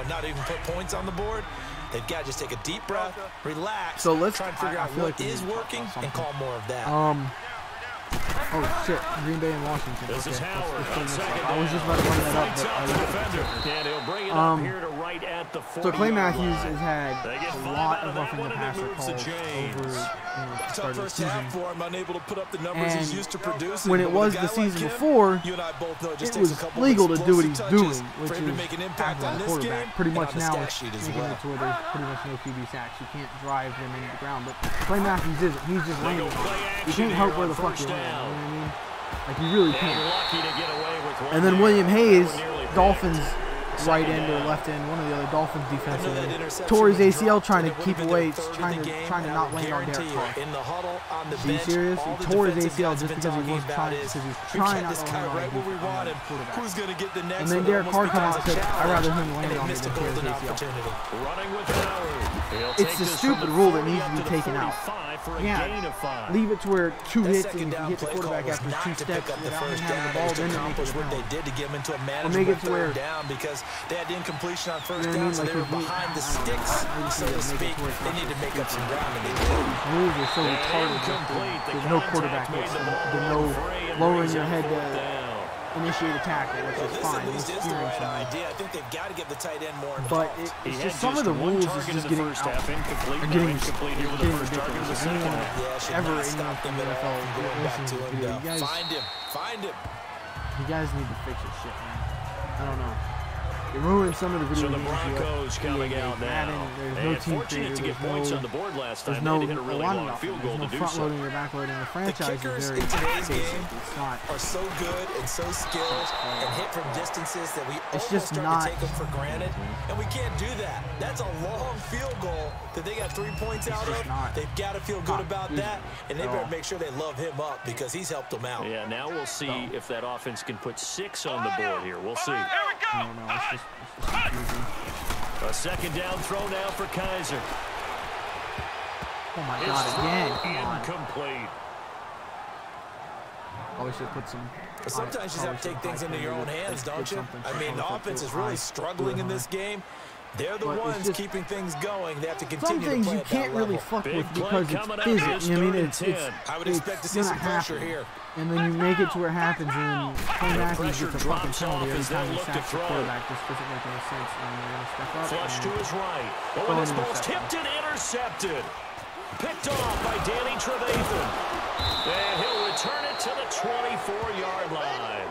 Speaker 4: not even put points on the board. They've got to just take a deep breath, relax,
Speaker 1: so let's
Speaker 4: try and figure out what is working and call more of that.
Speaker 1: Oh shit, Green Bay and Washington.
Speaker 3: This is Howard.
Speaker 1: I was just about to bring that up, but I
Speaker 3: and he'll bring it up here to right at the 40.
Speaker 1: So Clay Matthews has had a lot of roughing the passer calls over the start of the season.
Speaker 4: For him, unable to put up the numbers he's used to producing.
Speaker 1: When it was the season before,
Speaker 4: you and I both know it just
Speaker 1: it was legal to do what he's doing, which is
Speaker 4: make an impact
Speaker 1: tackle the quarterback. Pretty much now it's making
Speaker 4: well.
Speaker 1: it to where there's pretty much no QB sacks. You can't drive them into the ground, but Clay Matthews isn't. He's just landing. You can't help where the fuck you land. You know what I mean? Like, you really can't. And then William Hayes, Dolphins right end or left end, one of the other Dolphins defensive end, tore his ACL trying to keep away, trying to not land on Derek Carr. Are you serious? He tore his ACL just because he was trying not to land on the quarterback. And then Derek Carr come out and said, I'd rather him land on me than tear his ACL. It's the stupid rule that needs to be taken out. Yeah, leave it to where 2 hits and if you hit the quarterback after 2 steps without him having the ball, then they make it a penalty. Or make it to where
Speaker 4: because they had incompletion on first down, so they were behind the sticks, so to speak. They need to make up some ground, and they did.
Speaker 1: These rules are so retarded. There's no quarterback hits. There's no lowering your head to initiate a tackle, which is fine. It's steering something.
Speaker 4: I think they've got to give the tight end more.
Speaker 1: But it's just some of the rules is just getting out. Are getting ridiculous. Anyone ever in the NFL listening to this video, you guys,
Speaker 4: find him.
Speaker 1: You guys need to fix your shit, man. I don't know. It ruined some of the video games.
Speaker 3: So the Broncos coming out now.
Speaker 1: There's no team
Speaker 3: fortunate to get points on the board last time.
Speaker 1: There's no
Speaker 3: they hit a really long field goal to do so.
Speaker 1: Front loading or back loading. The franchise is very basic. It's not.
Speaker 4: Are so good and so skilled and hit from distances that we almost start to take them for granted, and we can't do that. That's a long field goal that they got 3 points out of. They've got to feel good about that, and they better make sure they love him up because he's helped them out.
Speaker 3: Yeah, now we'll see if that offense can put 6 on the board here. We'll see.
Speaker 1: I don't know. It's just confusing.
Speaker 3: A second down throw now for Kaiser.
Speaker 1: Oh my God! Again, come on.
Speaker 3: Incomplete.
Speaker 1: Probably should put some.
Speaker 4: But sometimes you just have to take things into your own hands, don't you? I mean, the offense is really struggling in this game. They're the ones keeping things going. They have to continue to play at that level.
Speaker 1: Some things you can't really fuck with because it's physics. You know what I mean?
Speaker 4: I would expect to see some pressure here.
Speaker 1: And then you make it to where it happens, and Clay Matthews gets a fucking penalty every time he sacks the quarterback. Just doesn't make any sense. And they're going to step up.
Speaker 3: Flush to his right. Oh, and this ball's tipped and intercepted. Picked off by Danny Trevathan. And he'll return it to the 24-yard line.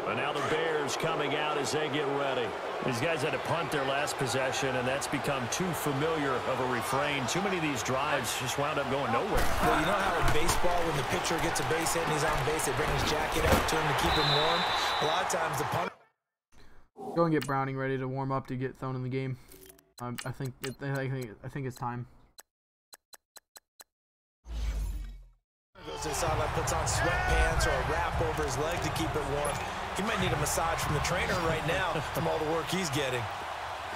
Speaker 3: And now the Bears coming out as they get ready. These guys had to punt their last possession, and that's become too familiar of a refrain. Too many of these drives just wound up going nowhere.
Speaker 4: Well, you know how in baseball, when the pitcher gets a base hit and he's on base, they bring his jacket out to him to keep him warm? A lot of times the punter...
Speaker 1: Go and get Browning ready to warm up to get thrown in the game. I think it's time.
Speaker 4: Goes to the sideline, puts on sweatpants or a wrap over his leg to keep it warm. He might need a massage from the trainer right now from all the work he's getting.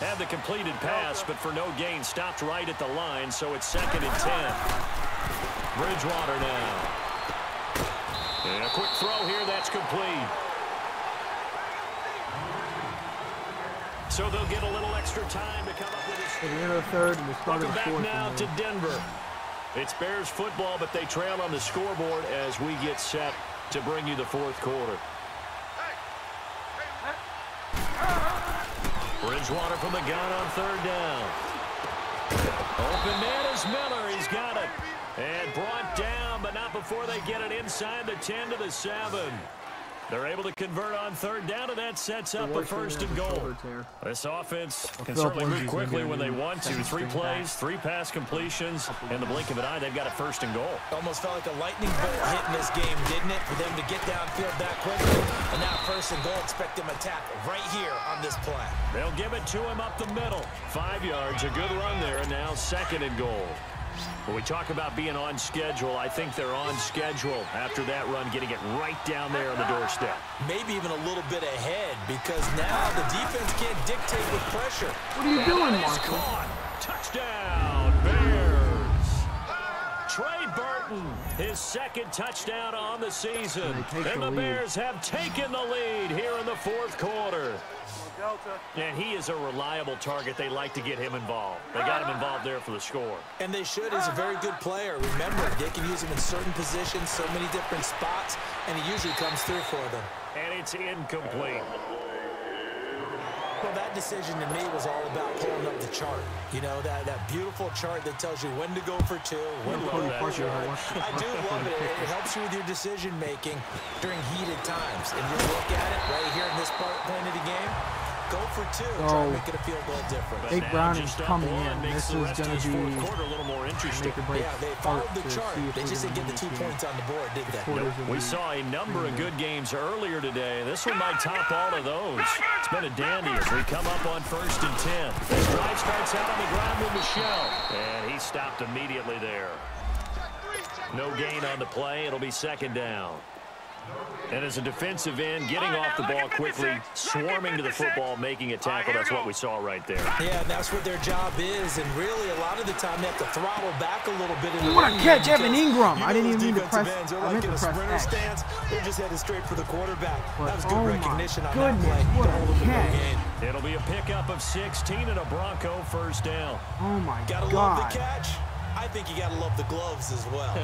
Speaker 3: Had the completed pass, but for no gain, stopped right at the line, so it's 2nd and 10. Bridgewater now. And a quick throw here, that's complete. So they'll get a little extra time to come up with this.
Speaker 1: At the end of the third and the start of the
Speaker 3: Welcome
Speaker 1: fourth.
Speaker 3: back now to Denver. It's Bears football, but they trail on the scoreboard as we get set to bring you the fourth quarter. Bridgewater from the gun on 3rd down. Open man is Miller. He's got it. And brought down, but not before they get it inside the 10 to the 7. They're able to convert on 3rd down, and that sets up a 1st and goal. This offense can certainly move quickly when they want to. 3 plays, 3 pass completions. In the blink of an eye, they've got a 1st and goal.
Speaker 4: Almost felt like a lightning bolt hit in this game, didn't it? For them to get downfield that quickly. And now 1st and goal, expect them to tackle right here on this play.
Speaker 3: They'll give it to him up the middle. 5 yards, a good run there, and now 2nd and goal. When we talk about being on schedule, I think they're on schedule after that run, getting it right down there on the doorstep.
Speaker 4: Maybe even a little bit ahead, because now the defense can't dictate with pressure.
Speaker 1: What are you doing, Marshall?
Speaker 3: Touchdown, Bears. Trey Burton, his 2nd touchdown on the season. And the Bears have taken the lead here in the 4th quarter. And he is a reliable target. They like to get him involved. They got him involved there for the score.
Speaker 4: And they should. He's a very good player. Remember, they can use him in certain positions, so many different spots, and he usually comes through for them.
Speaker 3: And it's incomplete.
Speaker 4: Well, that decision to me was all about pulling up the chart. You know, that beautiful chart that tells you when to go for 2, when to go for 3. I do love it. It helps you with your decision-making during heated times. And you look at it right here in this point of the game. Go for 2. Try to make it a field goal difference.
Speaker 1: Big Browning's coming in. This is going to be
Speaker 3: a little more interesting.
Speaker 4: Yeah, they followed the chart. They just didn't get the 2 points on the board, did they?
Speaker 3: Nope. We saw a number of good games earlier today. This one might top all of those. It's been a dandy as we come up on 1st and 10. This drive starts out on the ground with Michelle. And he stopped immediately there. No gain on the play. It'll be 2nd down. And as a defensive end, getting off the ball quickly, swarming to the football, making a tackle, that's what we saw right there.
Speaker 4: Yeah, and that's what their job is. And really, a lot of the time, they have to throttle back a little bit.
Speaker 1: What a catch, Evan Ingram. I didn't even mean to press.
Speaker 4: They're
Speaker 1: I
Speaker 4: like
Speaker 1: meant
Speaker 4: in
Speaker 1: to
Speaker 4: a
Speaker 1: press
Speaker 4: sprinter
Speaker 1: X.
Speaker 4: stance. They're just headed straight for the quarterback. That was good
Speaker 1: Oh
Speaker 4: recognition on
Speaker 1: goodness,
Speaker 4: that play.
Speaker 1: what a
Speaker 4: Don't hold them to no
Speaker 1: catch.
Speaker 4: gain.
Speaker 3: It'll be a pickup of 16 and a Bronco 1st down.
Speaker 1: Oh my
Speaker 4: Gotta
Speaker 1: God.
Speaker 4: love the catch. I think you got to love the gloves as well.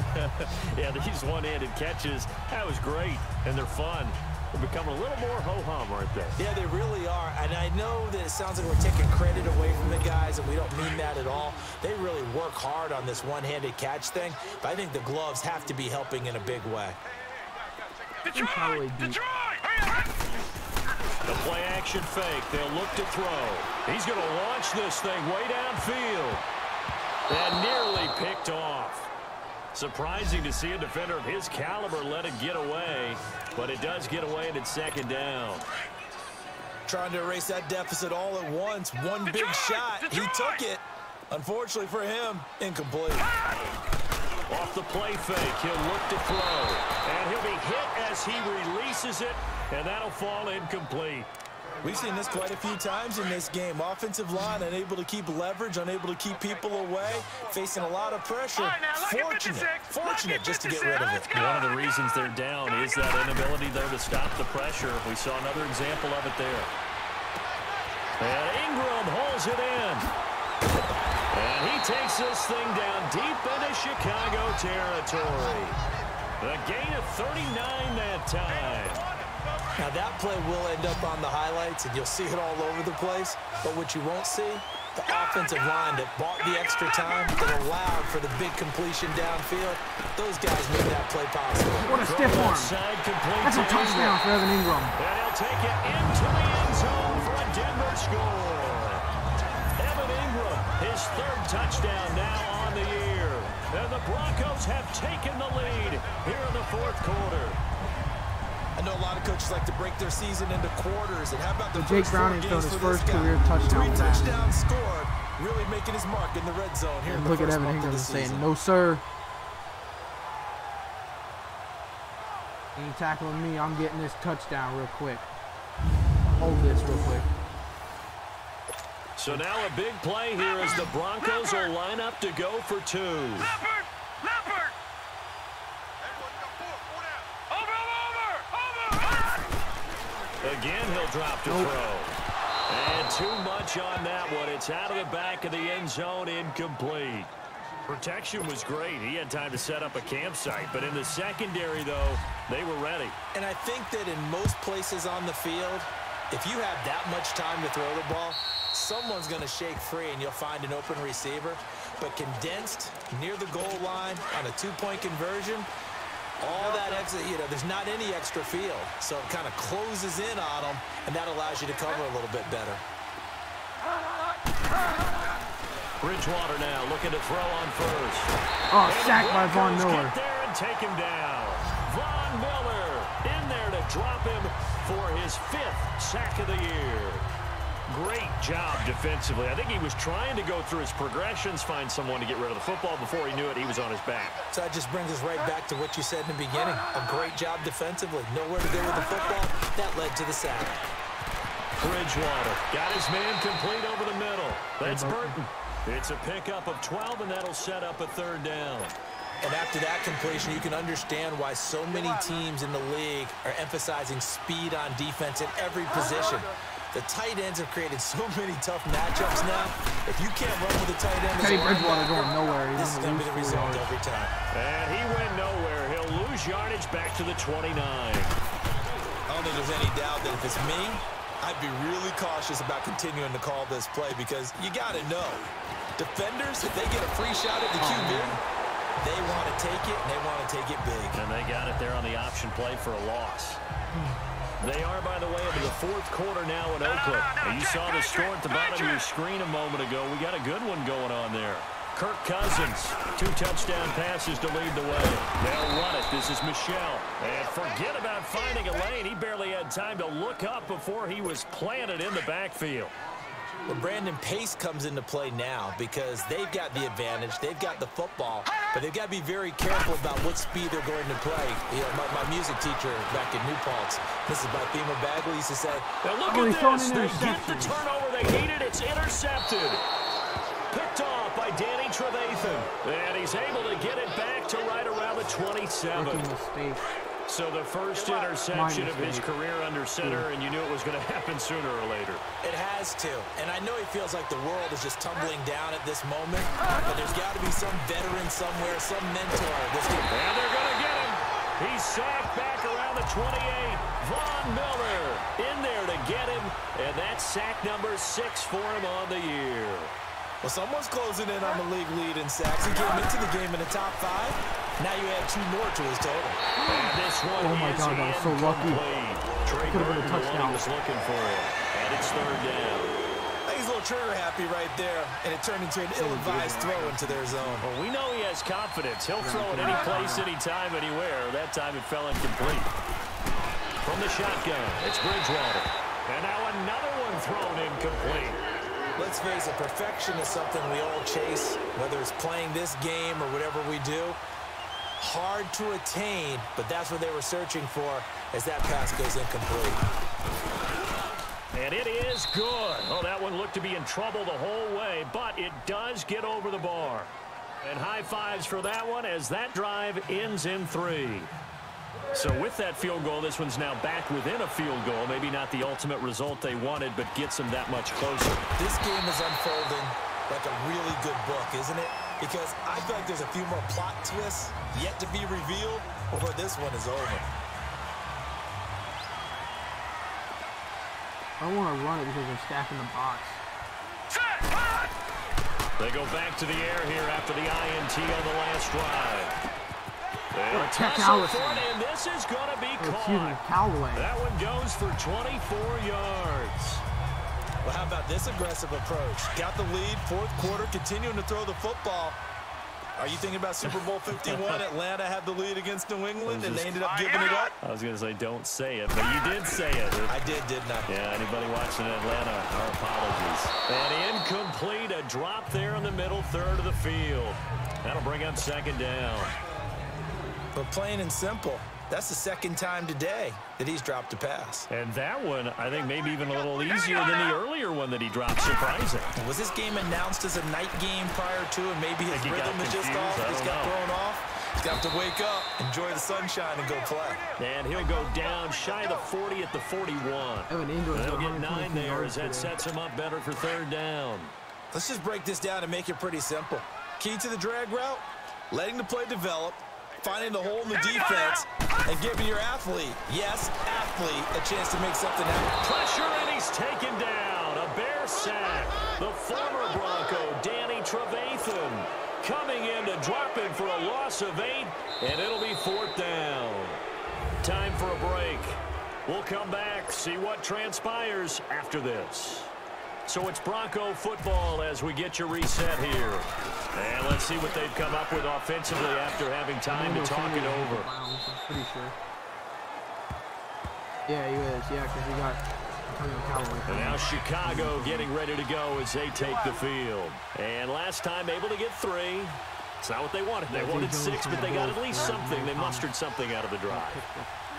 Speaker 3: Yeah, these one-handed catches, that was great, and they're fun. They're becoming a little more ho-hum, aren't they?
Speaker 4: Yeah, they really are. And I know that it sounds like we're taking credit away from the guys, and we don't mean that at all. They really work hard on this one-handed catch thing, but I think the gloves have to be helping in a big way.
Speaker 1: Probably beat.
Speaker 3: The play-action fake. They'll look to throw. He's going to launch this thing way downfield. And nearly picked off. Surprising to see a defender of his caliber let it get away, but it does get away and it's 2nd down.
Speaker 4: Trying to erase that deficit all at once. One big shot. He took it. Unfortunately for him, incomplete.
Speaker 3: Off the play fake, he'll look to throw. And he'll be hit as he releases it, and that'll fall incomplete.
Speaker 4: We've seen this quite a few times in this game. Offensive line unable to keep leverage, unable to keep people away, facing a lot of pressure. Fortunate just to get rid of it.
Speaker 3: One of the reasons they're down is that inability there to stop the pressure. We saw another example of it there. And Ingram holds it in. And he takes this thing down deep into Chicago territory. A gain of 39 that time.
Speaker 4: Now that play will end up on the highlights, and you'll see it all over the place. But what you won't see The offensive line that bought the extra time, that allowed for the big completion downfield, those guys made that play possible.
Speaker 1: What a stiff arm. That's a touchdown for Evan Ingram.
Speaker 3: And he'll take it into the end zone for a Denver score. Evan Ingram, his third touchdown now on the year. And the Broncos have taken the lead here in the fourth quarter.
Speaker 4: I know a lot of coaches like to break their season into quarters. And how about the
Speaker 1: Jake Browning thrown his first career touchdown.
Speaker 4: 3 touchdowns scored, really making his mark in the red zone here.
Speaker 1: Look at Evan Ingram saying, "No, sir. Ain't tackling me. I'm getting this touchdown real quick. Hold this real quick."
Speaker 3: So now a big play here as the Broncos will line up to go for 2.
Speaker 5: Leopard! Leopard!
Speaker 3: Again, he'll drop to throw. And too much on that one. It's out of the back of the end zone, incomplete. Protection was great. He had time to set up a campsite. But in the secondary, though, they were ready.
Speaker 4: And I think that in most places on the field, if you have that much time to throw the ball, someone's going to shake free and you'll find an open receiver. But condensed near the goal line on a 2-point conversion, all that extra, there's not any extra field. So it kind of closes in on them, and that allows you to cover a little bit better.
Speaker 3: Bridgewater now looking to throw on first.
Speaker 1: Oh, sacked by Von Miller.
Speaker 3: Get there and take him down. Von Miller in there to drop him for his 5th sack of the year. Great job defensively. I think he was trying to go through his progressions, find someone to get rid of the football. Before he knew it, he was on his back.
Speaker 4: So that just brings us right back to what you said in the beginning. A great job defensively. Nowhere to go with the football. That led to the sack.
Speaker 3: Bridgewater got his man complete over the middle. That's Burton. It's a pickup of 12, and that'll set up a 3rd down.
Speaker 4: And after that completion, you can understand why so many teams in the league are emphasizing speed on defense at every position. The tight ends have created so many tough matchups now. If you can't run with the tight end,
Speaker 1: Teddy Bridgewater going nowhere.
Speaker 4: This is going to be the result every time.
Speaker 3: And he went nowhere. He'll lose yardage back to the 29.
Speaker 4: I don't think there's any doubt that if it's me, I'd be really cautious about continuing to call this play because you got to know. Defenders, if they get a free shot at the QB, they want to take it, and they want to take it big.
Speaker 3: And they got it there on the option play for a loss. They are, by the way, into the 4th quarter now in Oakland. And you saw the score at the bottom of your screen a moment ago. We got a good one going on there. Kirk Cousins, 2 touchdown passes to lead the way. They'll run it. This is Michelle. And forget about finding a lane. He barely had time to look up before he was planted in the backfield.
Speaker 4: Well, Brandon, pace comes into play now because they've got the advantage. They've got the football, but they've got to be very careful about what speed they're going to play. My music teacher back in New Paltz, Mrs. Bythema Bagley, used to say,
Speaker 3: now look at this. They get the turnover they needed. It's intercepted. Picked off by Danny Trevathan. And he's able to get it back to right around the 27. So the first interception of his career under center, and you knew it was going to happen sooner or later.
Speaker 4: It has to. And I know he feels like the world is just tumbling down at this moment, but there's got to be some veteran somewhere, some mentor.
Speaker 3: And they're going to get him. He's sacked back around the 28. Von Miller in there to get him, and that's sack number 6 for him on the year.
Speaker 4: Well, someone's closing in on the league lead in sacks. He came into the game in the top 5. Now you add 2 more to his total.
Speaker 3: And this one
Speaker 1: oh my God, that was so lucky.
Speaker 3: Trey
Speaker 1: Could have been a
Speaker 3: Burton
Speaker 1: touchdown.
Speaker 3: was looking for it. And it's 3rd down.
Speaker 4: He's a little trigger happy right there, and it turned into an ill-advised throw into their zone.
Speaker 3: Well, we know he has confidence. He'll throw it any place, anytime, anywhere. That time it fell incomplete. From the shotgun, it's Bridgewater. And now another one thrown incomplete.
Speaker 4: Let's face it, perfection is something we all chase, whether it's playing this game or whatever we do. Hard to attain, but that's what they were searching for as that pass goes incomplete.
Speaker 3: And it is good. Oh, that one looked to be in trouble the whole way, but it does get over the bar. And high fives for that one as that drive ends in 3. So with that field goal, this one's now back within a field goal. Maybe not the ultimate result they wanted, but gets them that much closer.
Speaker 4: This game is unfolding like a really good book, isn't it? Because I feel like there's a few more plot twists yet to be revealed before this one is over.
Speaker 1: I don't want to run it because they're stacking the box.
Speaker 5: Set!
Speaker 3: They go back to the air here after the INT on the last drive. They'll toss it for it, and this is going to be caught. That one goes for 24 yards.
Speaker 4: Well, how about this aggressive approach? Got the lead, fourth quarter, continuing to throw the football. Are you thinking about Super Bowl 51? Atlanta had the lead against New England, and they ended up giving it up?
Speaker 3: I was going to say don't say it, but you did say it.
Speaker 4: I did, didn't I?
Speaker 3: Yeah, anybody watching Atlanta, our apologies. And incomplete, a drop there in the middle third of the field. That'll bring up second down.
Speaker 4: But plain and simple, that's the second time today that he's dropped a pass.
Speaker 3: And that one, I think, maybe even a little easier than the earlier one that he dropped, surprising.
Speaker 4: Was this game announced as a night game prior to, and maybe his rhythm is just off? He's got thrown off. He's got to wake up, enjoy the sunshine, and go play.
Speaker 3: And he'll go down shy of the 40 at the 41. They'll get 9 there as that sets him up better for third down.
Speaker 4: Let's just break this down and make it pretty simple. Key to the drag route, letting the play develop, finding the hole in the defense, and giving your athlete, yes, athlete, a chance to make something happen.
Speaker 3: Pressure, and he's taken down. A Bear sack. The former Bronco, Danny Trevathan, coming in to drop him for a loss of 8, and it'll be fourth down. Time for a break. We'll come back, see what transpires after this. So it's Bronco football as we get your reset here. And let's see what they've come up with offensively after having time to talk it over.
Speaker 1: I'm pretty sure. Yeah, he is. Yeah, because he got Cowboy.
Speaker 3: And now Chicago getting ready to go as they take the field. And last time able to get 3. It's not what they wanted. They wanted 6, but they got at least something. They mustered something out of the drive.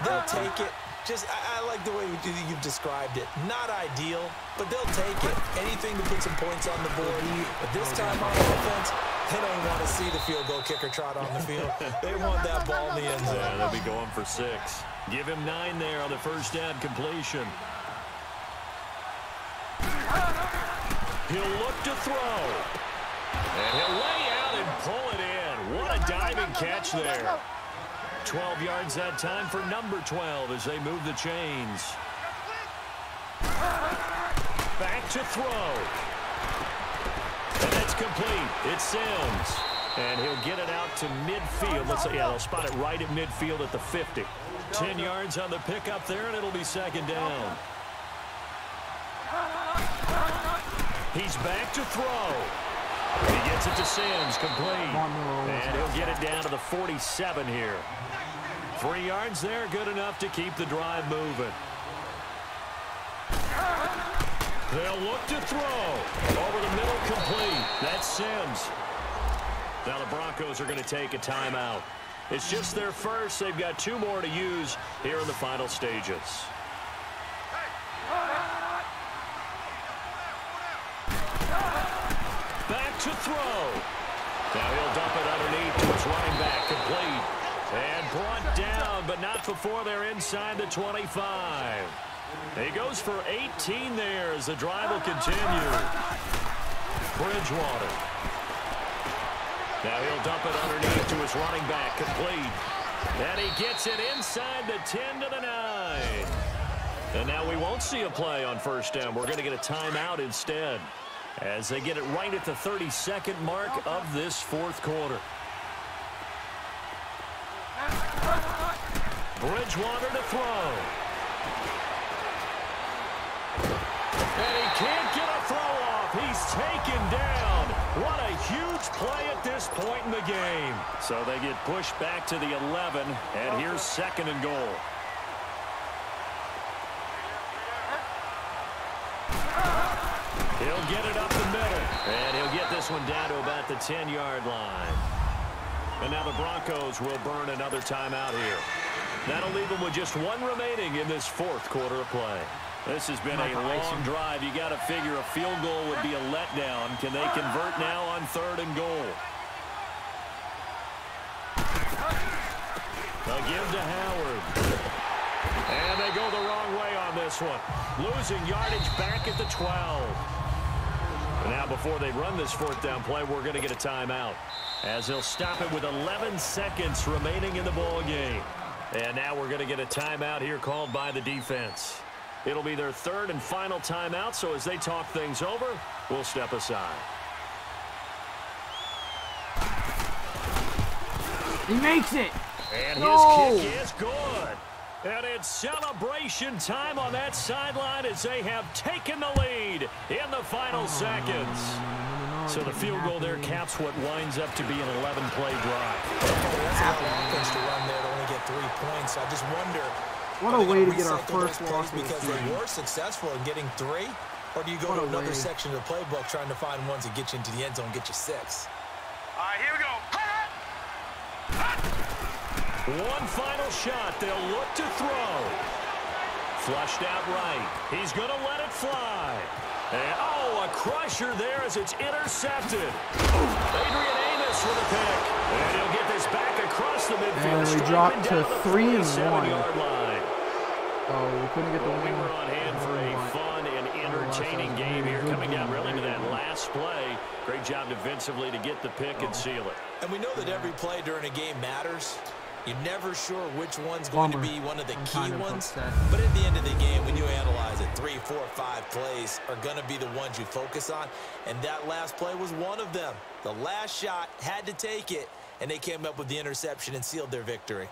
Speaker 4: They'll take it. I like the way you've described it. Not ideal, but they'll take it. Anything to put some points on the board. But this time on offense, they don't want to see the field goal kicker trot on the field. They want that ball in the end zone.
Speaker 3: Yeah, they'll be going for 6. Give him 9 there on the first down completion. He'll look to throw. And he'll lay out and pull it in. What a diving catch there. 12 yards that time for number 12 as they move the chains. Back to throw. And it's complete. It's Sims. And he'll get it out to midfield. Let's say, yeah, they'll spot it right at midfield at the 50. 10 yards on the pickup there, and it'll be second down. He's back to throw. He gets it to Sims, complete. And he'll get it down to the 47 here. 3 yards there, good enough to keep the drive moving. They'll look to throw. Over the middle, complete. That's Sims. Now the Broncos are going to take a timeout. It's just their first. They've got 2 more to use here in the final stages. Back to throw. Now he'll dump it underneath to his running back, complete. And brought down, but not before they're inside the 25. He goes for 18 there as the drive will continue. Bridgewater. Now he'll dump it underneath to his running back, complete. And he gets it inside the 10 to the 9. And now we won't see a play on first down. We're going to get a timeout instead as they get it right at the 32nd mark of this fourth quarter. Bridgewater to throw. And he can't get a throw off. He's taken down. What a huge play at this point in the game. So they get pushed back to the 11, and here's second and goal. He'll get it up the middle, and he'll get this one down to about the 10-yard line. And now the Broncos will burn another timeout here. That'll leave them with just 1 remaining in this fourth quarter of play. This has been a long drive. You got to figure a field goal would be a letdown. Can they convert now on 3rd and goal? They'll give to Howard. And they go the wrong way on this one. Losing yardage back at the 12. And now before they run this 4th down play, we're going to get a timeout, as they'll stop it with 11 seconds remaining in the ball game. And now we're going to get a timeout here called by the defense. It'll be their 3rd and final timeout, so as they talk things over, we'll step aside.
Speaker 1: He makes it.
Speaker 3: And
Speaker 1: No!
Speaker 3: his kick is good. And it's celebration time on that sideline as they have taken the lead in the final seconds. So the field goal there caps what winds up to be an 11-play drive.
Speaker 4: That's a lot of offense to run there to only get 3 points. I just wonder,
Speaker 1: what a way to get our first loss
Speaker 4: because they were successful in getting 3, or do you go to another section of the playbook trying to find ones that get you into the end zone and get you 6?
Speaker 5: All right, here we go.
Speaker 3: One final shot. They'll look to throw. Flushed out right. He's going to let it fly. And, oh, a crusher there as it's intercepted. Adrian Amos with a pick. And he'll get this back across the midfield.
Speaker 1: And we dropped to 3-1.
Speaker 3: Line.
Speaker 1: Oh, we couldn't get the win.
Speaker 3: We were on hand for a fun and entertaining game here. Coming down really to that last play. Great job defensively to get the pick and seal it.
Speaker 4: And we know that every play during a game matters. You're never sure which one's going to be one of the key ones. But at the end of the game, when you analyze it, 3, 4, 5 plays are going to be the ones you focus on. And that last play was one of them. The last shot had to take it, and they came up with the interception and sealed their victory.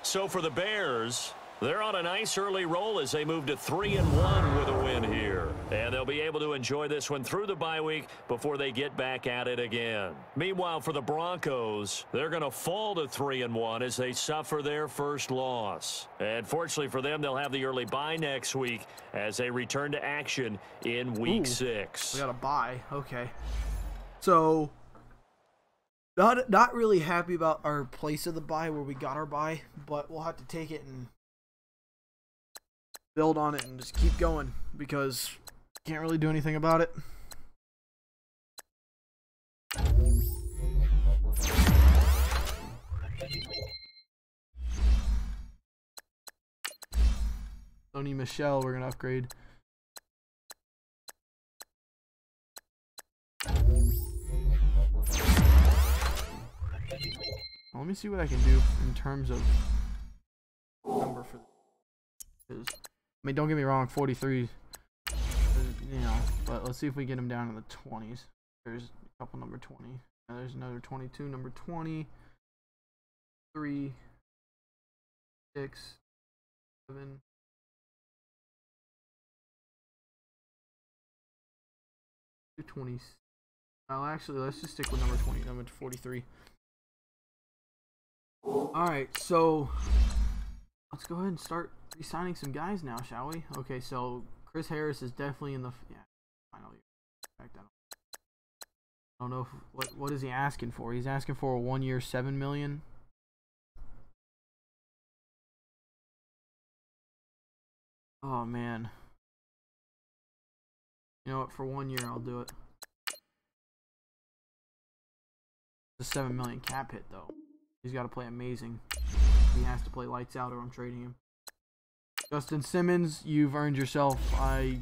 Speaker 3: So for the Bears, they're on a nice early roll as they move to 3-1 with a win here. And they'll be able to enjoy this one through the bye week before they get back at it again. Meanwhile, for the Broncos, they're going to fall to 3-1 as they suffer their first loss. And fortunately for them, they'll have the early bye next week as they return to action in week 6.
Speaker 1: We got a bye. Okay. So, not really happy about our place of the bye where we got our bye, but we'll have to take it and build on it and just keep going because can't really do anything about it. Sony Michelle, we're gonna upgrade. Let me see what I can do in terms of number for this. I mean, don't get me wrong, 43, you know, but let's see if we get him down in the 20s. There's a couple number 20. And there's another 22, number 20, 3, 6, 7. Two 20s. Well, actually, let's just stick with number 20, number 43. Alright, so let's go ahead and start re-signing some guys now, shall we? Okay, so Chris Harris is definitely in the final year. I don't know what is he asking for. He's asking for a 1 year, $7 million. Oh man. You know what? For 1 year, I'll do it. It's a $7 million cap hit though. He's got to play amazing. He has to play lights out, or I'm trading him. Justin Simmons, you've earned yourself. I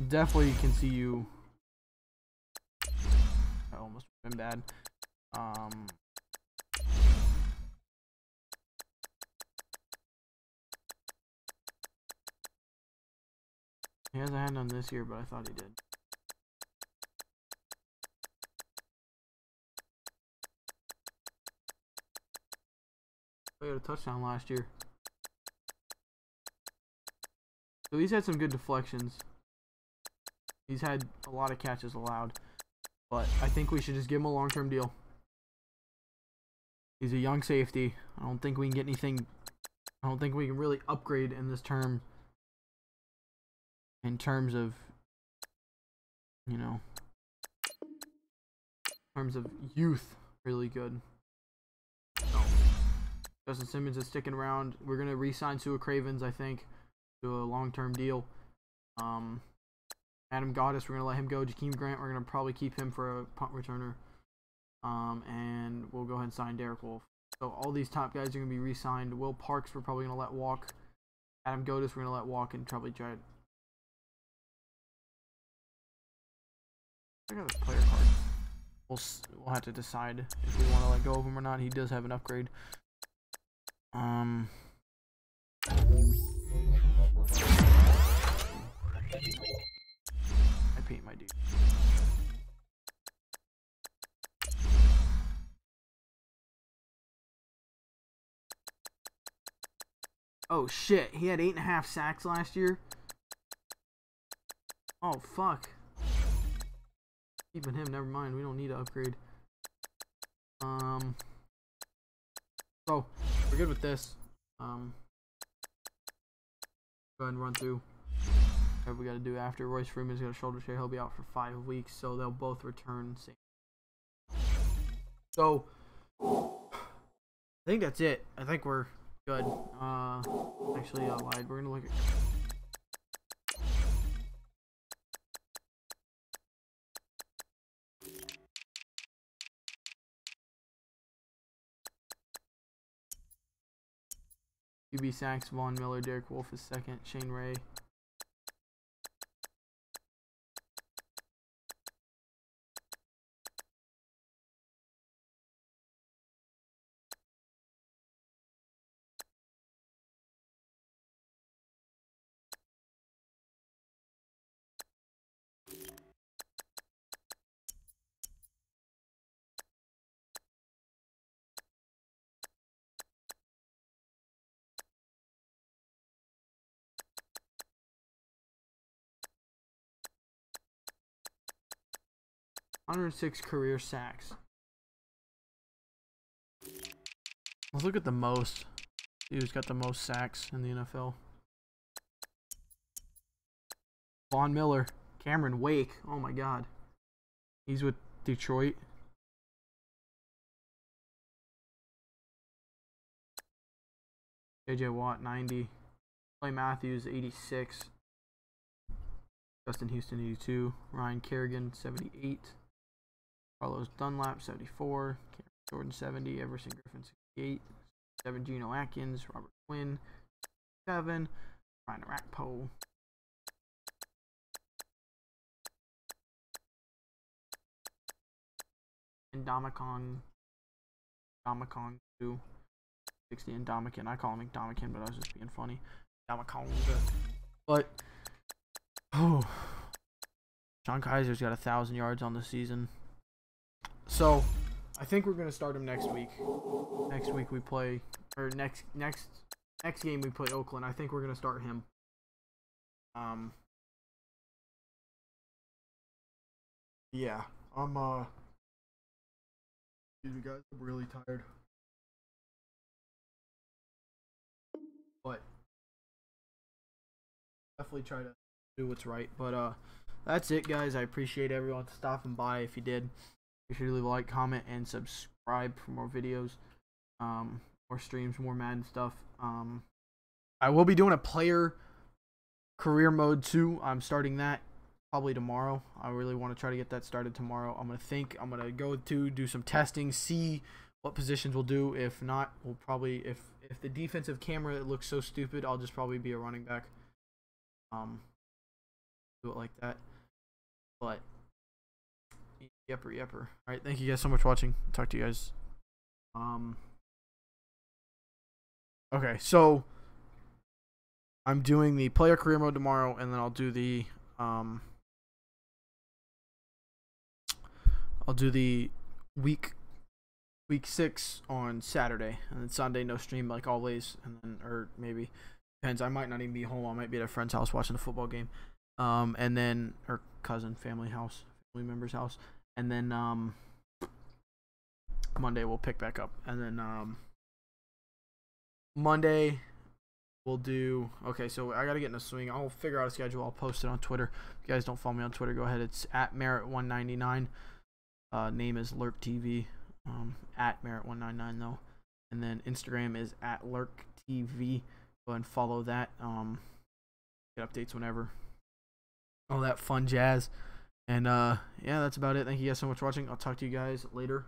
Speaker 1: definitely can see you. That almost been bad. He hasn't had none this year, but I thought he did. He had a touchdown last year. So he's had some good deflections. He's had a lot of catches allowed. But I think we should just give him a long-term deal. He's a young safety. I don't think we can get anything. I don't think we can really upgrade in this term. In terms of, you know, in terms of youth, really good. So, Justin Simmons is sticking around. We're going to re-sign Sua Cravens, I think, to a long-term deal. Adam Gaddis, we're going to let him go. Jakeem Grant, we're going to probably keep him for a punt returner. And we'll go ahead and sign Derek Wolfe. So all these top guys are going to be re-signed. Will Parks, we're probably going to let walk. Adam Gaddis, we're going to let walk and probably try it. I got his player card. We'll have to decide if we want to let go of him or not. He does have an upgrade. I paint my dude. Oh shit, he had 8.5 sacks last year. Oh fuck. Keeping him, never mind. We don't need to upgrade. So we're good with this. Go ahead and run through whatever we got to do after. Royce Freeman's got a shoulder tear. He'll be out for 5 weeks, so they'll both return. So I think that's it. I think we're good. Actually, I lied. We're gonna look at. QB sacks, Von Miller, Derek Wolfe is second, Shane Ray. .106 career sacks. Let's look at the most. See who's got the most sacks in the NFL. Von Miller, Cameron Wake. Oh my God, he's with Detroit. JJ Watt 90. Clay Matthews 86. Justin Houston 82. Ryan Kerrigan 78. Carlos Dunlap 74. Cameron Jordan 70. Everson Griffin 68. 7 Geno Atkins. Robert Quinn 7. Ryan Rakpo. And Domicon 2. 60 and Dominican. I call him Dominican, but I was just being funny. Domicon. But oh, Sean Kaiser's got 1,000 yards on the season. So I think we're gonna start him next week. Next week we play, or next game we play Oakland. I think we're gonna start him. Yeah, excuse me guys, I'm really tired. But definitely try to do what's right. But that's it guys. I appreciate everyone stopping by. If you did, be sure to leave a like, comment, and subscribe for more videos, more streams, more Madden stuff. I will be doing a player career mode too. I'm starting that probably tomorrow. I really want to try to get that started tomorrow. I'm gonna go to do some testing, see what positions we'll do. If not, we'll probably, if the defensive camera looks so stupid, I'll just probably be a running back. Do it like that. But yepper. Alright, thank you guys so much for watching. Talk to you guys. Okay, so I'm doing the player career mode tomorrow, and then I'll do the week 6 on Saturday, and then Sunday no stream like always, and then, or maybe depends, I might not even be home. I might be at a friend's house watching a football game, and then, or cousin, family member's house, and then Monday we'll pick back up, and then Monday we'll do, okay, so I gotta get in a swing. I'll figure out a schedule. I'll post it on Twitter. If you guys don't follow me on Twitter, go ahead. It's at Merritt199. Name is LurkTV. At Merritt199 though, and then Instagram is at LurkTV. Go ahead and follow that. Get updates whenever, all that fun jazz. And yeah, that's about it. Thank you guys so much for watching. I'll talk to you guys later.